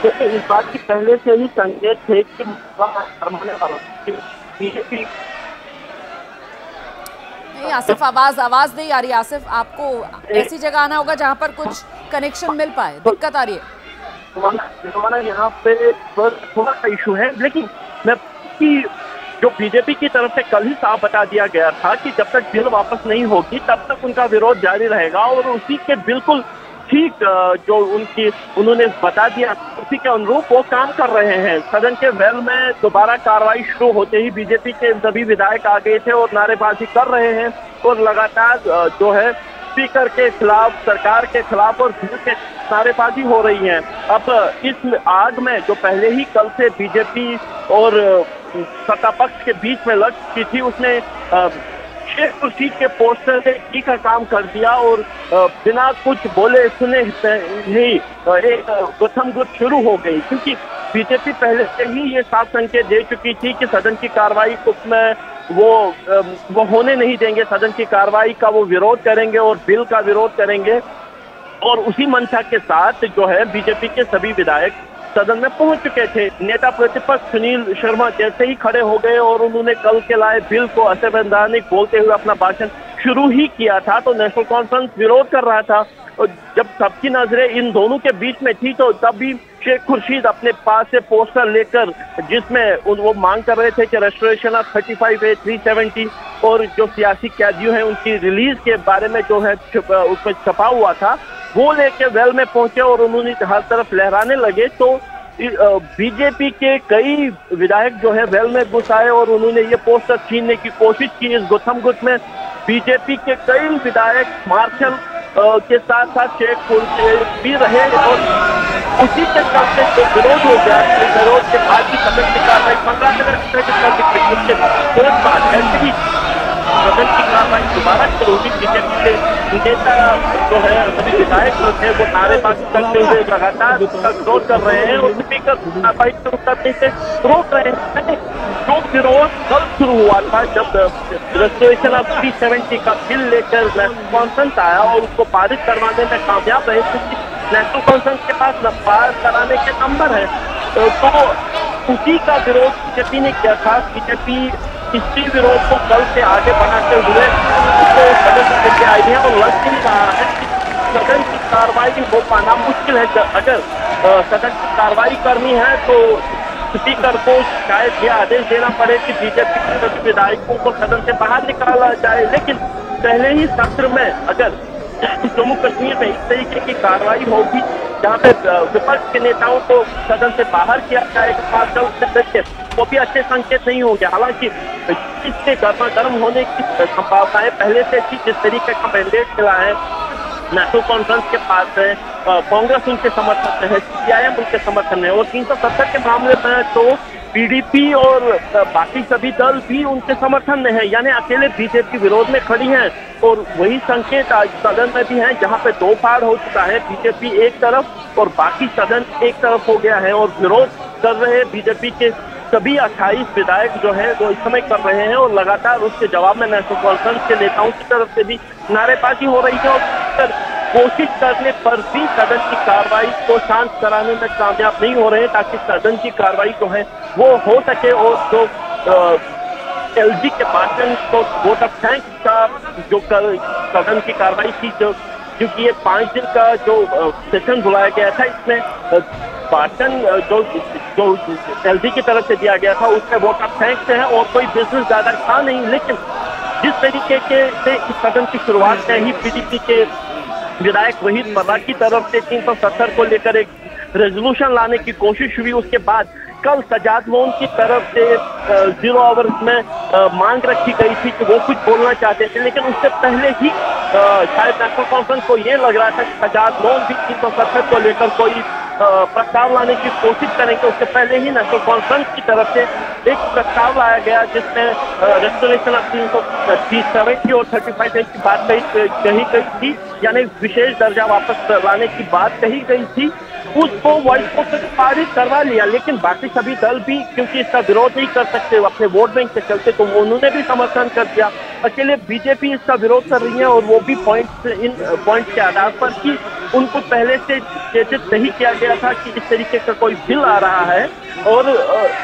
इस बात की पहले से ही संकेत थे कि बीजेपी। नहीं आसिफ, आवाज नहीं आ रही। आसिफ, आपको ऐसी जगह आना होगा जहां पर कुछ कनेक्शन मिल पाए, दिक्कत आ रही है। हमारा यहाँ पे थोड़ा सा इशू है, लेकिन मैं जो बीजेपी की तरफ से कल ही साफ बता दिया गया था कि जब तक बिल वापस नहीं होगी तब तक उनका विरोध जारी रहेगा, और उसी के बिल्कुल ठीक जो उन्होंने बता दिया उसी के अनुरूप वो काम कर रहे हैं। सदन के वेल में दोबारा कार्रवाई शुरू होते ही बीजेपी के सभी विधायक आ गए थे और नारेबाजी कर रहे हैं, और लगातार जो है स्पीकर के खिलाफ, सरकार के खिलाफ और बिल के नारेबाजी हो रही है। अब इस आग में जो पहले ही कल से बीजेपी और सत्ता पक्ष के बीच में लड़ चुकी थी, उसने शेख खुर्शीद के पोस्टर से की का काम कर दिया, और बिना कुछ बोले सुने ही एक गुत्थमगुत्थ शुरू हो गई, क्योंकि बीजेपी पहले से ही ये साफ संकेत दे चुकी थी कि सदन की कार्रवाई में वो होने नहीं देंगे, सदन की कार्रवाई का वो विरोध करेंगे और बिल का विरोध करेंगे। और उसी मंशा के साथ जो है बीजेपी के सभी विधायक सदन में पहुंच चुके थे। नेता प्रतिपक्ष सुनील शर्मा जैसे ही खड़े हो गए और उन्होंने कल के लाए बिल को असंवैधानिक बोलते हुए अपना भाषण शुरू ही किया था, तो नेशनल कॉन्फ्रेंस विरोध कर रहा था। और जब सबकी नजरें इन दोनों के बीच में थी, तो तब भी शेख खुर्शीद अपने पास से पोस्टर लेकर, जिसमें वो मांग कर रहे थे कि रेस्टोरेशन ऑफ 35A 370 और जो सियासी कैदियों हैं उनकी रिलीज के बारे में जो है उसमें छपा हुआ था, वो लेके वेल में पहुंचे और उन्होंने हर तरफ लहराने लगे। तो बीजेपी के कई विधायक जो है वेल में घुस आए और उन्होंने ये पोस्टर छीनने की कोशिश की। इस गुत्थमगुत्थ में बीजेपी के कई विधायक मार्शल के साथ शेख खुर्शीद भी रहे, और उसी के चलते जो विरोध हो गया, विरोध उसके बाद भी सदन की कार्रवाई 15 मिनट तक उसके बाद ऐसे ही सदन की कार्रवाई दोबारा शुरू हुई। बीजेपी के नेता जो है सभी विधायक जो थे वो नारेबाजी करते हुए लगातार उसका विरोध कर रहे हैं और स्पीकर कार्रवाई शुरू करने से रोक रहे हैं। जो विरोध कल शुरू हुआ था जब रेस्टोरेशन ऑफ 370 का बिल लेकर नेशनल कॉन्फ्रेंस आया और उसको पारित करवाने में कामयाब रहे, क्योंकि नेशनल कॉन्फ्रेंस के पास पास कराने के नंबर है, तो उसी का विरोध बीजेपी ने किया था। बीजेपी इसी विरोध को कल से आगे बढ़ाते हुए उसको सदन में लेके आई है और लग नहीं रहा है कि सदन की कार्रवाई हो पाना मुश्किल है। अगर सदन की कार्रवाई करनी है तो स्पीकर को शायद ये आदेश देना पड़े कि बीजेपी के सभी विधायकों को सदन से बाहर निकाला जाए, लेकिन पहले ही सत्र में अगर जम्मू कश्मीर में इस तरीके की कार्रवाई होगी जहाँ पे विपक्ष के नेताओं को सदन से बाहर किया जाएगा मार्शल से, वो भी अच्छे संकेत नहीं होंगे। हालांकि इसके गर्म होने की संभावनाएं पहले से थी। जिस तरीके का मैंडेट मिला है नेशनल कॉन्फ्रेंस के पास है, कांग्रेस उनके समर्थन में है, CPIM उनके समर्थन में है और 370 के मामले में तो PDP और बाकी सभी दल भी उनके समर्थन में है, यानी अकेले बीजेपी विरोध में खड़ी है। और वही संकेत आज सदन में भी है जहां पे दो फाड़ हो चुका है, बीजेपी एक तरफ और बाकी सदन एक तरफ हो गया है और विरोध कर रहे बीजेपी के सभी 28 विधायक जो है वो इस समय कर रहे हैं और लगातार उसके जवाब में नेशनल कॉन्फ्रेंस के नेताओं की तरफ से भी नारेबाजी हो रही है और कोशिश करने पर भी सदन की कार्रवाई को शांत कराने में कामयाब नहीं हो रहे ताकि सदन की कार्रवाई जो है वो हो सके। और जो LG के भाषण को वोट ऑफ थैंक्स का जो सदन की कार्रवाई थी, जो क्योंकि ये 5 दिन का जो सेशन बुलाया गया था, इसमें भाषण जो LG की तरफ से दिया गया था उसमें वोट ऑफ थैंक्स है और कोई बिजनेस ज्यादा था नहीं। लेकिन जिस तरीके के से इस सदन की शुरुआत में ही PDP के विधायक वहीद पर्रा की तरफ से 370 को लेकर एक रेजोल्यूशन लाने की कोशिश हुई, उसके बाद कल सजाद लोन की तरफ से 0 आवर्स में मांग रखी गई थी कि वो कुछ बोलना चाहते थे, लेकिन उससे पहले ही शायद नेशनल कॉन्फ्रेंस को ये लग रहा था कि सजाद लोन भी 370 को लेकर कोई प्रस्ताव लाने की कोशिश करेंगे। उससे पहले ही नेशनल कॉन्फ्रेंस की तरफ से एक प्रस्ताव लाया गया जिसमें रेस्टोरेशन ऑफ 370 और 35 की बात कही गई थी, यानी विशेष दर्जा वापस लाने की बात कही गई थी। उसको वॉइस वोट से पारित करवा लिया, लेकिन बाकी सभी दल भी क्योंकि इसका विरोध नहीं कर सकते अपने वोट बैंक के चलते, तो उन्होंने भी समर्थन कर दिया। अकेले बीजेपी इसका विरोध कर रही है और वो भी इन पॉइंट के आधार पर कि उनको पहले से सूचित नहीं किया गया था कि इस तरीके का कोई बिल आ रहा है और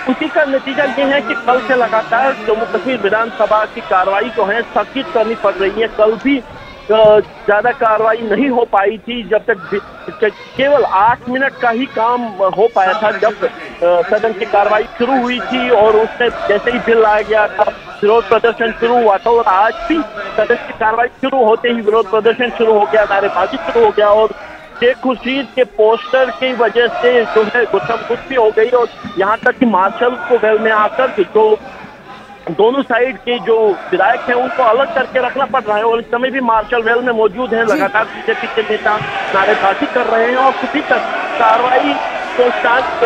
उसी का नतीजा ये है कि कल से लगातार जम्मू कश्मीर विधानसभा की कार्रवाई जो है स्थगित करनी पड़ रही है। कल भी ज्यादा कार्रवाई नहीं हो पाई थी, जब तक केवल 8 मिनट का ही काम हो पाया था जब सदन की कार्रवाई शुरू हुई थी और उसमें जैसे ही बिल आ गया था विरोध प्रदर्शन शुरू हुआ था। और आज भी सदन की कार्रवाई शुरू होते ही विरोध प्रदर्शन शुरू हो गया, नारेबाजी शुरू हो गया और शेख खुर्शीद के पोस्टर की वजह से जो है गुत्थम-गुत्थी हो गई और यहाँ तक कि मार्शल को घर में आकर जो दोनों साइड के जो विधायक हैं उनको अलग करके रखना पड़ रहा है और इस समय भी मार्शल वेल में मौजूद हैं। लगातार बीजेपी के नेता नारेबाजी कर रहे हैं और कुछ तक कार्रवाई को शांत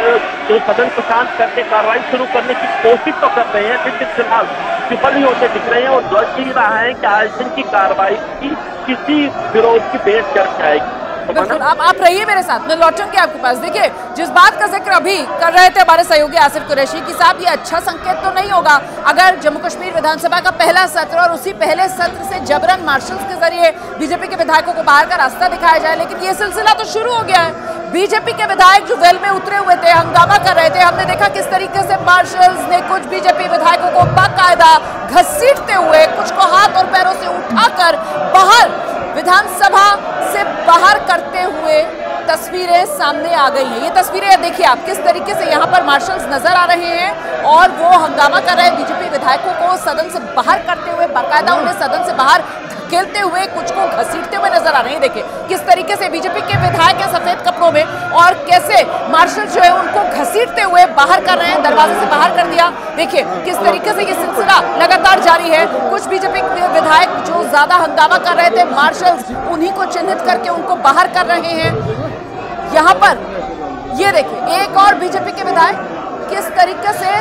जो सदन को शांत करके कार्रवाई शुरू करने की कोशिश तो कर रहे हैं, लेकिन फिलहाल विफल ही होते दिख रहे हैं और लग ही रहा है कि आज दिन की कार्रवाई की किसी विरोध की बेस चढ़ जाएगी। बिल्कुल, आप रहिए मेरे साथ, मैं लौटूंगी आपके पास। देखिए, जिस बात का जिक्र अभी कर रहे थे हमारे सहयोगी आसिफ कुरैशी कि साहब ये अच्छा संकेत तो नहीं होगा अगर जम्मू कश्मीर विधानसभा का पहला सत्र और उसी पहले सत्र से जबरन मार्शल्स के जरिए बीजेपी के विधायकों को बाहर का रास्ता दिखाया जाए, लेकिन ये सिलसिला तो शुरू हो गया है। बीजेपी के विधायक जो वेल में उतरे हुए थे, हंगामा कर रहे थे, हमने देखा किस तरीके से मार्शल्स ने कुछ बीजेपी विधायकों को बाकायदा घसीटते हुए, कुछ को हाथ और पैरों से उठाकर बाहर विधानसभा से बाहर करते हुए तस्वीरें सामने आ गई हैं। ये तस्वीरें देखिए आप, किस तरीके से यहाँ पर मार्शल्स नजर आ रहे हैं और वो हंगामा कर रहे हैं बीजेपी विधायकों को सदन से बाहर करते हुए, बाकायदा उन्हें सदन से बाहर धकेलते हुए, कुछ को घसीटते हुए नजर आ रहे हैं। देखिए किस तरीके से बीजेपी के विधायक हैं सफेद कपड़ों में और कैसे मार्शल जो है उनको घसीटते हुए बाहर कर रहे हैं, दरवाजे से बाहर कर दिया। देखिए किस तरीके से ये सिलसिला लगातार जारी है। कुछ बीजेपी विधायक जो ज्यादा हंगामा कर रहे थे, मार्शल्स उन्हीं को चिन्हित करके उनको बाहर कर रहे हैं। यहाँ पर ये देखिए एक और बीजेपी के विधायक किस तरीके से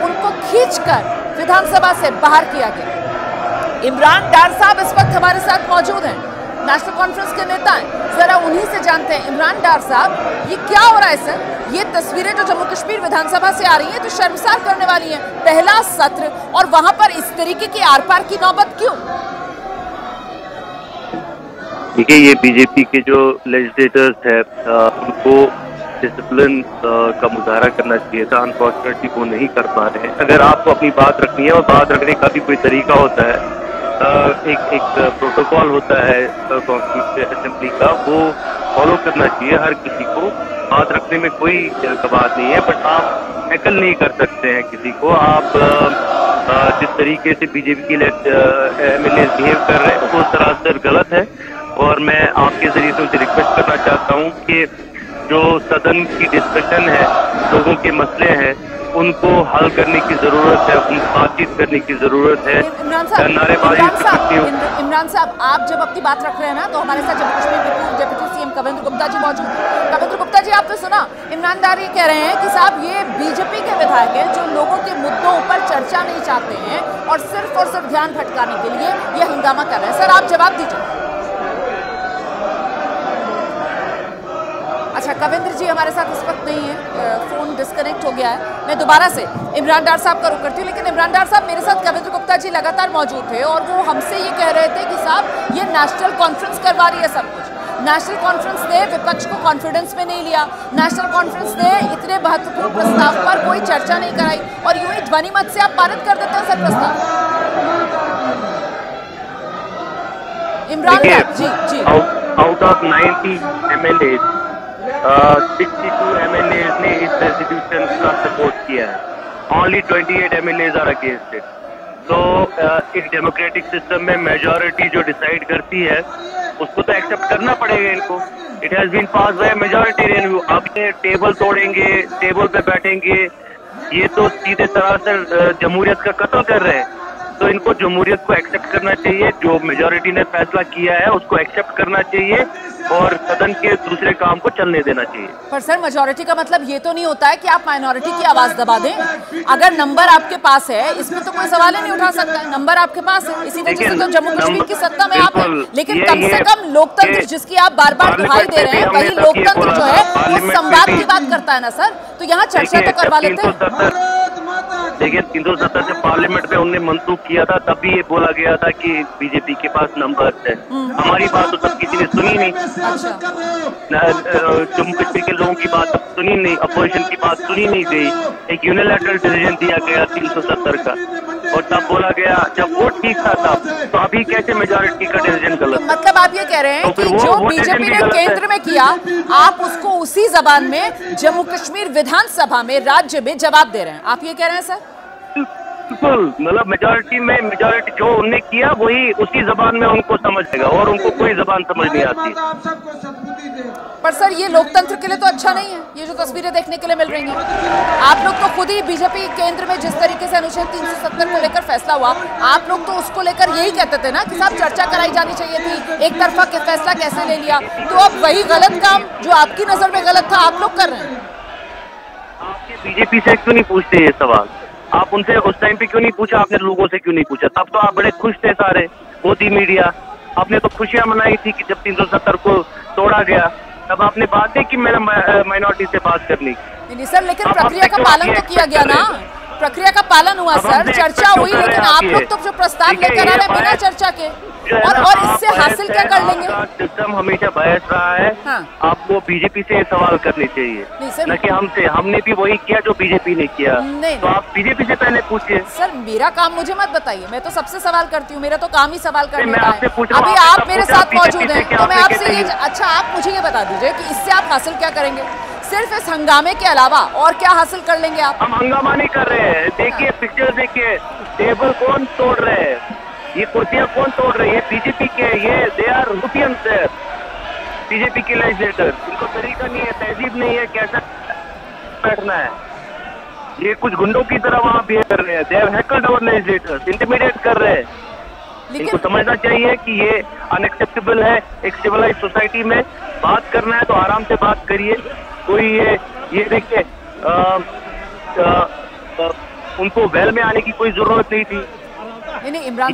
उनको खींचकर विधानसभा से बाहर किया गया। इमरान डार साहब इस वक्त हमारे साथ मौजूद हैं, नेशनल कॉन्फ्रेंस के नेता हैं। जरा उन्हीं से जानते हैं, इमरान डार साहब, ये क्या हो रहा है सर? ये तस्वीरें जो जम्मू कश्मीर विधानसभा से आ रही हैं तो शर्मसार करने वाली हैं। पहला सत्र और वहां पर इस तरीके की आर पार की नौबत क्यों? देखिए, ये बीजेपी के जो लेजिस्लेटर्स है उनको डिसिप्लिन का मुजाहरा करना चाहिए था। अनफॉर्चुनेटली वो नहीं कर पा रहे हैं। अगर आपको अपनी बात रखनी है और बात रखने का भी कोई तरीका होता है, एक प्रोटोकॉल होता है कॉन्स्टिट्यूशन असेंबली का, वो फॉलो करना चाहिए हर किसी को। बात रखने में कोई बात नहीं है, बट आप टैकल नहीं कर सकते हैं किसी को। आप जिस तरीके से बीजेपी के एमएलए बिहेव कर रहे हैं वो सरासर गलत है। और मैं आपके जरिए से उनसे रिक्वेस्ट करना चाहता हूँ कि जो सदन की डिस्कशन है, लोगों के मसले हैं, उनको हल करने की जरूरत है, उनसे बातचीत करने की जरूरत है। इमरान साहब, आप जब अपनी बात रख रहे हैं ना, तो हमारे साथ जम्मू कश्मीर के पूर्व डिप्टी सीएम कविंद्र गुप्ता जी मौजूद हैं। कविंद्र गुप्ता जी, आपने सुना इमरान डार ये कह रहे हैं कि साहब ये बीजेपी के विधायक हैं जो लोगों के मुद्दों पर चर्चा नहीं चाहते हैं और सिर्फ ध्यान भटकाने के लिए ये हंगामा कर रहे हैं। सर, आप जवाब दीजिए। अच्छा, कविंद्र जी हमारे साथ इस वक्त नहीं है, फोन डिस्कनेक्ट हो गया है। मैं दोबारा से इमरान डार साहब का रुख करती हूँ। लेकिन इमरान डार साहब, मेरे साथ कविंद्र गुप्ता जी लगातार मौजूद थे और वो हमसे ये कह रहे थे कि साहब ये नेशनल कॉन्फ्रेंस करवा रही है सब कुछ। नेशनल कॉन्फ्रेंस ने विपक्ष को कॉन्फिडेंस में नहीं लिया, नेशनल कॉन्फ्रेंस ने इतने महत्वपूर्ण प्रस्ताव पर कोई चर्चा नहीं कराई और यूं ही ध्वनि मत से आप पारित कर देते हैं सर प्रस्ताव। इमरान डार जी, आउट ऑफ 90 MLA 62 MLAs ने इस रेजोल्यूशन का सपोर्ट किया है। Only 28 MLAs are against it. तो एक डेमोक्रेटिक सिस्टम में मेजॉरिटी जो डिसाइड करती है उसको तो एक्सेप्ट करना पड़ेगा इनको। It has been pass by majority review. अब ये टेबल तोड़ेंगे, टेबल पे बैठेंगे, ये तो सीधे तरह से जमहूरियत का कत्ल कर रहे हैं। तो इनको जमहूरियत को एक्सेप्ट करना चाहिए, जो मेजॉरिटी ने फैसला किया है उसको एक्सेप्ट करना चाहिए और सदन के दूसरे काम को चलने देना चाहिए। पर सर, मेजॉरिटी का मतलब ये तो नहीं होता है कि आप माइनॉरिटी की आवाज दबा दें। अगर नंबर आपके पास है, इसमें तो कोई सवाल ही नहीं उठा सकता है। नंबर आपके पास है, इसी वजह से तो जम्मू कश्मीर की सत्ता में आप हैं। लेकिन कम से कम लोकतंत्र जिसकी आप बार बार दुहाई दे रहे हैं, वही लोकतंत्र जो है वो संवाद की बात करता है ना सर। तो यहाँ चर्चा तो करवा लेते हैं। देखिए, 370 से पार्लियामेंट में उन्होंने मंसूख किया था, तब भी ये बोला गया था कि बीजेपी के पास नंबर है। हमारी बात तो तब किसी ने सुनी नहीं। जम्मू कश्मीर के लोगों की बात सुनी नहीं, अपोजिशन की बात सुनी नहीं गई। एक यूनिलैटरल डिसीजन दिया गया 370 का और तब बोला गया जब वोट ठीक था तब। तो अभी कैसे मेजॉरिटी का डिसीजन गलत? तो मतलब आप ये कह रहे हैं कि जो बीजेपी ने केंद्र में किया, आप उसको उसी जबान में जम्मू कश्मीर विधानसभा में, राज्य में जवाब दे रहे हैं, आप ये कह रहे हैं सर? बिल्कुल, मतलब मेजॉरिटी जो उन्होंने किया वही उसी जबान में उनको समझ आएगा और उनको कोई जबान समझ नहीं आती। पर सर, ये लोकतंत्र के लिए तो अच्छा नहीं है, ये जो तस्वीरें देखने के लिए मिल रही हैं। आप लोग तो खुद ही बीजेपी केंद्र में जिस तरीके से अनुच्छेद 370 को लेकर फैसला हुआ, आप लोग तो उसको लेकर यही कहते थे ना कि साहब चर्चा कराई जानी चाहिए थी, एक तरफा के फैसला कैसे ले लिया। तो अब वही गलत काम जो आपकी नजर में गलत था, आप लोग कर रहे हैं। आपके बीजेपी से क्यों नहीं पूछते ये सवाल? आप उनसे उस टाइम पे क्यों नहीं पूछा? आपने लोगों से क्यों नहीं पूछा? तब तो आप बड़े खुश थे सारे, मोदी मीडिया, आपने तो खुशियां मनाई थी कि जब 370 को तोड़ा गया, तब आपने बात नहीं कि मेरा माइनॉरिटी से बात करनी। नहीं सर, लेकिन प्रक्रिया का पालन तो किया गया ना, प्रक्रिया का पालन हुआ सर, चर्चा हुई। लेकिन आप लोग तो जो प्रस्ताव लेकर आ रहे हैं बिना चर्चा के, और इससे हासिल क्या कर लेंगे? सिस्टम हमेशा बहस रहा है। हाँ। आपको बीजेपी से सवाल करने चाहिए, न कि हमसे। हमने भी वही किया जो बीजेपी ने किया। नहीं, तो आप बीजेपी से पहले पूछिए। सर, मेरा काम मुझे मत बताइए, मैं तो सबसे सवाल करती हूँ, मेरा तो काम ही सवाल करने का है। अभी आप मेरे साथ मौजूद हैं तो मैं आपसे ये, अच्छा आप मुझे ये बता दीजिए कि इससे आप हासिल क्या करेंगे? सिर्फ इस हंगामे के अलावा और क्या हासिल कर लेंगे आप? हम हंगामा नहीं कर रहे हैं। देखिए पिक्चर, देखिए टेबल कौन तोड़ रहे हैं, ये कुर्सियां कौन तोड़ रही है? बीजेपी के, ये दे आर रूपियंस है, बीजेपी के लेजिस्लेटर। इनको तरीका नहीं है, तहजीब नहीं है कैसा बैठना है। ये कुछ गुंडों की तरह वहाँ बिहेव कर रहे हैं। They have hacked our legislators, intimidate कर रहे हैं। इनको समझना चाहिए कि ये अनएक्सेप्टेबल है। एक सिविलाइज सोसाइटी में बात करना है तो आराम से बात करिए। कोई ये देखिए उनको वेल में आने की कोई जरूरत नहीं थी। नहीं इमरान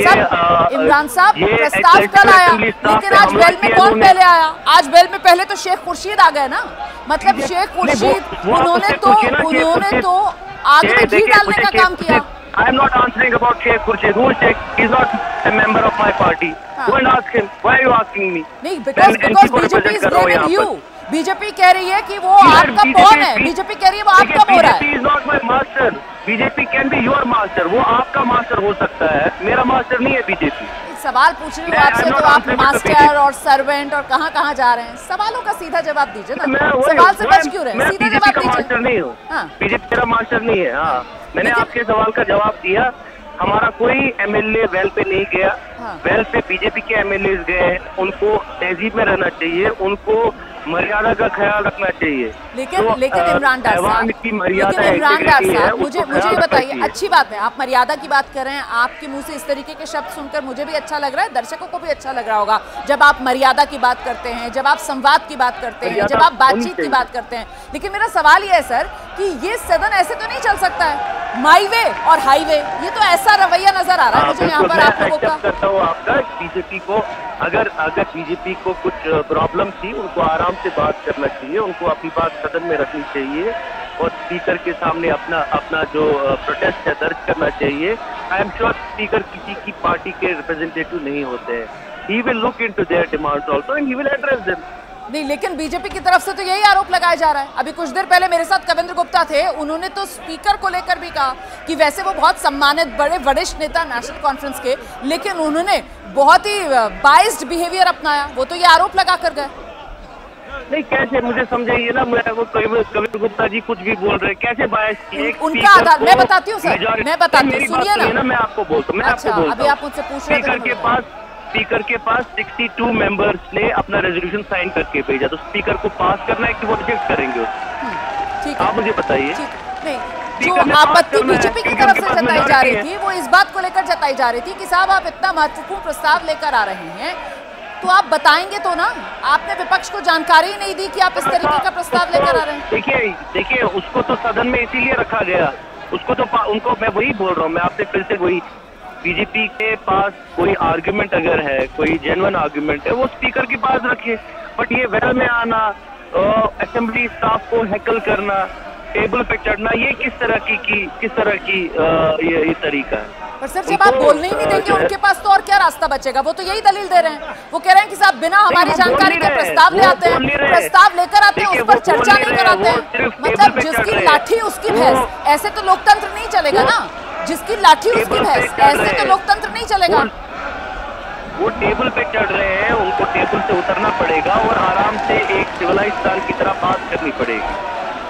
साहब प्रस्ताव कल आया, लेकिन आज वेल में कौन पहले आया? आज वेल में पहले तो शेख खुर्शीद आ गए ना, मतलब शेख खुर्शीद उन्होंने तो आगे घी डालने का काम किया। I am not answering about Sheikh Khurshid. Who is Sheikh? He is not a member of my party. Go and ask him. Why are you asking me? नहीं, because BJP is blaming you. BJP कह रही है कि वो आपका कौन है? बीजेपी कह रही है वो आपका हो रहा है। BJP is not my master. BJP can be your master. वो आपका मास्टर हो सकता है, मेरा मास्टर नहीं है बीजेपी। सवाल पूछ रही हूँ आपसे, तो आप मास्टर और सर्वेंट और कहाँ जा रहे हैं? सवालों का सीधा जवाब दीजिए ना, सवाल से बच क्यों रहे? सीधा जवाब दीजिए। मास्टर नहीं हूँ, बीजेपी मेरा मास्टर नहीं है। हाँ, मैंने आपके सवाल का जवाब दिया। हमारा कोई एमएलए वेल पे नहीं गया। वेल पे बीजेपी के एमएलए गए। उनको तहजीब में रहना चाहिए, उनको मर्यादा का ख्याल रखना चाहिए। लेकिन इमरान डार साहब मुझे ये बताइए, अच्छी बात है आप मर्यादा की बात कर रहे हैं, आपके मुंह से इस तरीके के शब्द सुनकर मुझे भी अच्छा लग रहा है, दर्शकों को भी अच्छा लग रहा होगा जब आप मर्यादा की बात करते हैं, जब आप संवाद की बात करते हैं, जब आप बातचीत की बात करते हैं। लेकिन मेरा सवाल ये है सर कि ये सदन ऐसे तो नहीं चल सकता है, माई वे और हाईवे, ये तो ऐसा रवैया नजर आ रहा है मुझे यहाँ पर आप लोगों का। करता हूँ आपका बीजेपी को, अगर बीजेपी को कुछ प्रॉब्लम थी, उनको आराम से बात करना चाहिए, उनको अपनी बात सदन में रखनी चाहिए और स्पीकर के सामने अपना जो प्रोटेस्ट है दर्ज करना चाहिए। आई एम श्योर स्पीकर किसी की पार्टी के रिप्रेजेंटेटिव नहीं होते हैं। He will look into their demands also and he will address them. नहीं, लेकिन बीजेपी की तरफ से तो यही आरोप लगाया जा रहा है। अभी कुछ देर पहले मेरे साथ कविंद्र गुप्ता थे, उन्होंने तो स्पीकर को लेकर भी कहा कि वैसे वो बहुत सम्मानित बड़े वरिष्ठ नेता नेशनल कॉन्फ्रेंस के, लेकिन उन्होंने बहुत ही बाइस्ड बिहेवियर अपनाया। वो तो ये आरोप लगा कर गए। नहीं, कैसे मुझे समझाइए ना, वो कविंद्र गुप्ता जी कुछ भी बोल रहे हैं, कैसे बायस किए? उनका आधार मैं बताती हूँ सर, मैं बताती हूँ, सुनिए ना। मैं आपको बोलता हूँ, अभी आप मुझसे पूछ रहे थे। स्पीकर के पास 62 मेंबर्स ने अपना रेजोल्यूशन साइन करके भेजा, तो स्पीकर को पास करना है कि वो रिजेक्ट करेंगे उसको? ठीक है, आप मुझे बताइए। जो आपत्ति बीजेपी की तरफ से जताई जा रही थी वो इस बात को लेकर जताई जा रही थी कि साहब आप इतना महत्वपूर्ण प्रस्ताव लेकर आ रहे हैं तो आप बताएंगे तो ना। आपने विपक्ष को जानकारी ही नहीं दी कि आप इस तरीके का प्रस्ताव लेकर आ रहे हैं। देखिए उसको तो सदन में इसीलिए रखा गया, उसको तो उनको मैं वही बोल रहा हूँ, मैं आपसे फिर से वही, बीजेपी के पास कोई आर्गुमेंट अगर है, कोई जेन्युइन आर्गुमेंट है, वो स्पीकर के पास रखे। बट ये वेल में आना, असेंबली स्टाफ को हैकल करना, टेबल पे चढ़ना, ये किस तरह की ये तरीका है? पर सर जब आप बोलने ही नहीं देंगे उनके पास तो और क्या रास्ता बचेगा? वो तो यही दलील दे रहे हैं, वो कह रहे हैं कि साहब बिना हमारी जानकारी के प्रस्ताव ले आते हैं, प्रस्ताव लेकर आते हैं, उस पर चर्चा नहीं कराते हैं। मतलब जिसकी लाठी उसकी भैंस, ऐसे तो लोकतंत्र नहीं चलेगा ना। जिसकी लाठी उसकी भैंस, ऐसे तो लोकतंत्र नहीं चलेगा। वो टेबल पे चढ़ रहे हैं, उनको टेबल से उतरना पड़ेगा और आराम से एक सिविलाइज्ड की तरह बात करनी पड़ेगी।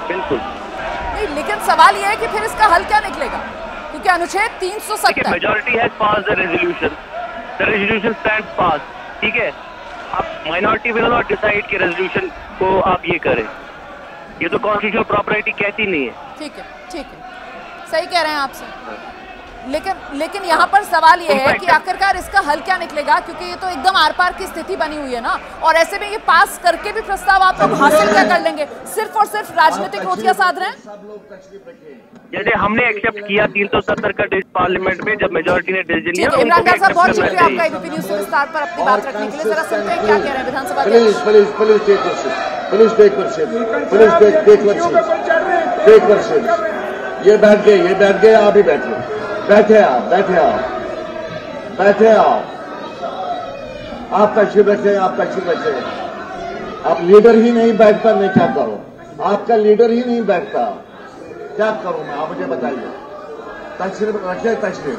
बिल्कुल नहीं, लेकिन सवाल यह है कि फिर इसका हल क्या निकलेगा? क्योंकि अनुच्छेद 370 majority has pass the resolution stands pass. ठीक है, अब माइनॉरिटी विल नॉट डिसाइड कि रेजोल्यूशन को आप ये करें, ये तो कॉन्स्टिट्यूशनल प्रॉपर्टी कहती नहीं है। ठीक है, सही कह रहे हैं आप सर। लेकिन यहाँ पर सवाल ये है कि आखिरकार इसका हल क्या निकलेगा? क्योंकि ये तो एकदम आर पार की स्थिति बनी हुई है ना, और ऐसे में ये पास करके भी प्रस्ताव आप लोग हासिल क्या कर लेंगे? सिर्फ और सिर्फ राजनीतिक रोटियां साध रहे हैं। जैसे हमने एक्सेप्ट किया 370 का पार्लियामेंट में, जब मेजॉरिटी ने डिसीजन लिया। इमरान खान साहब बहुत शुक्रिया आपका एबीपी न्यूज़ से विस्तार पर अपनी बात रखने के लिए। जरा सुनते हैं क्या कह रहे हैं विधानसभा अध्यक्ष। ये बैठ गए, आप भी बैठे आप आप तशरीफ रखे। आप लीडर ही नहीं बैठता, मैं क्या करूं? आपका लीडर ही नहीं बैठता, क्या करूं मैं? आप मुझे बताइए। तशरीफ रखे, तशरीफ।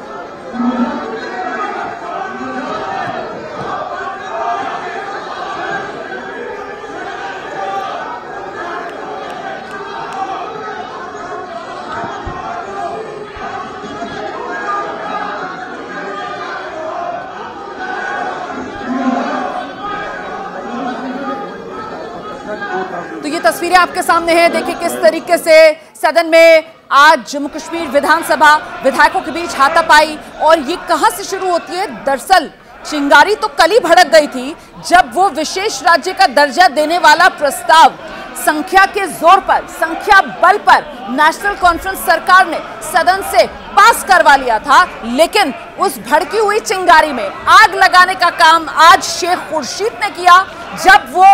तो ये तस्वीरें आपके सामने हैं, देखिए किस तरीके से सदन में आज जम्मू कश्मीर विधानसभा विधायकों के बीच हाथापाई। और ये कहां से शुरू होती है? दरअसल चिंगारी तो कल ही भड़क गई थी जब वो विशेष राज्य का दर्जा देने वाला प्रस्ताव संख्या के जोर पर, संख्या बल पर नेशनल कॉन्फ्रेंस सरकार ने सदन से पास करवा लिया था, लेकिन उस भड़की हुई चिंगारी में आग लगाने का काम आज शेख खुर्शीद ने किया जब वो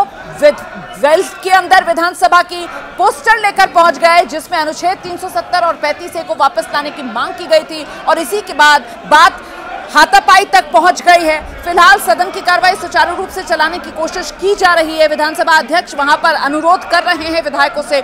वेल्स के अंदर विधानसभा की पोस्टर लेकर पहुंच गए जिसमें अनुच्छेद 370 और 35A को वापस लाने की मांग की गई थी और इसी के बाद बात हाथापाई तक पहुंच गई है। फिलहाल सदन की कार्रवाई सुचारू रूप से चलाने की कोशिश की जा रही है। विधानसभा अध्यक्ष वहां पर अनुरोध कर रहे हैं विधायकों से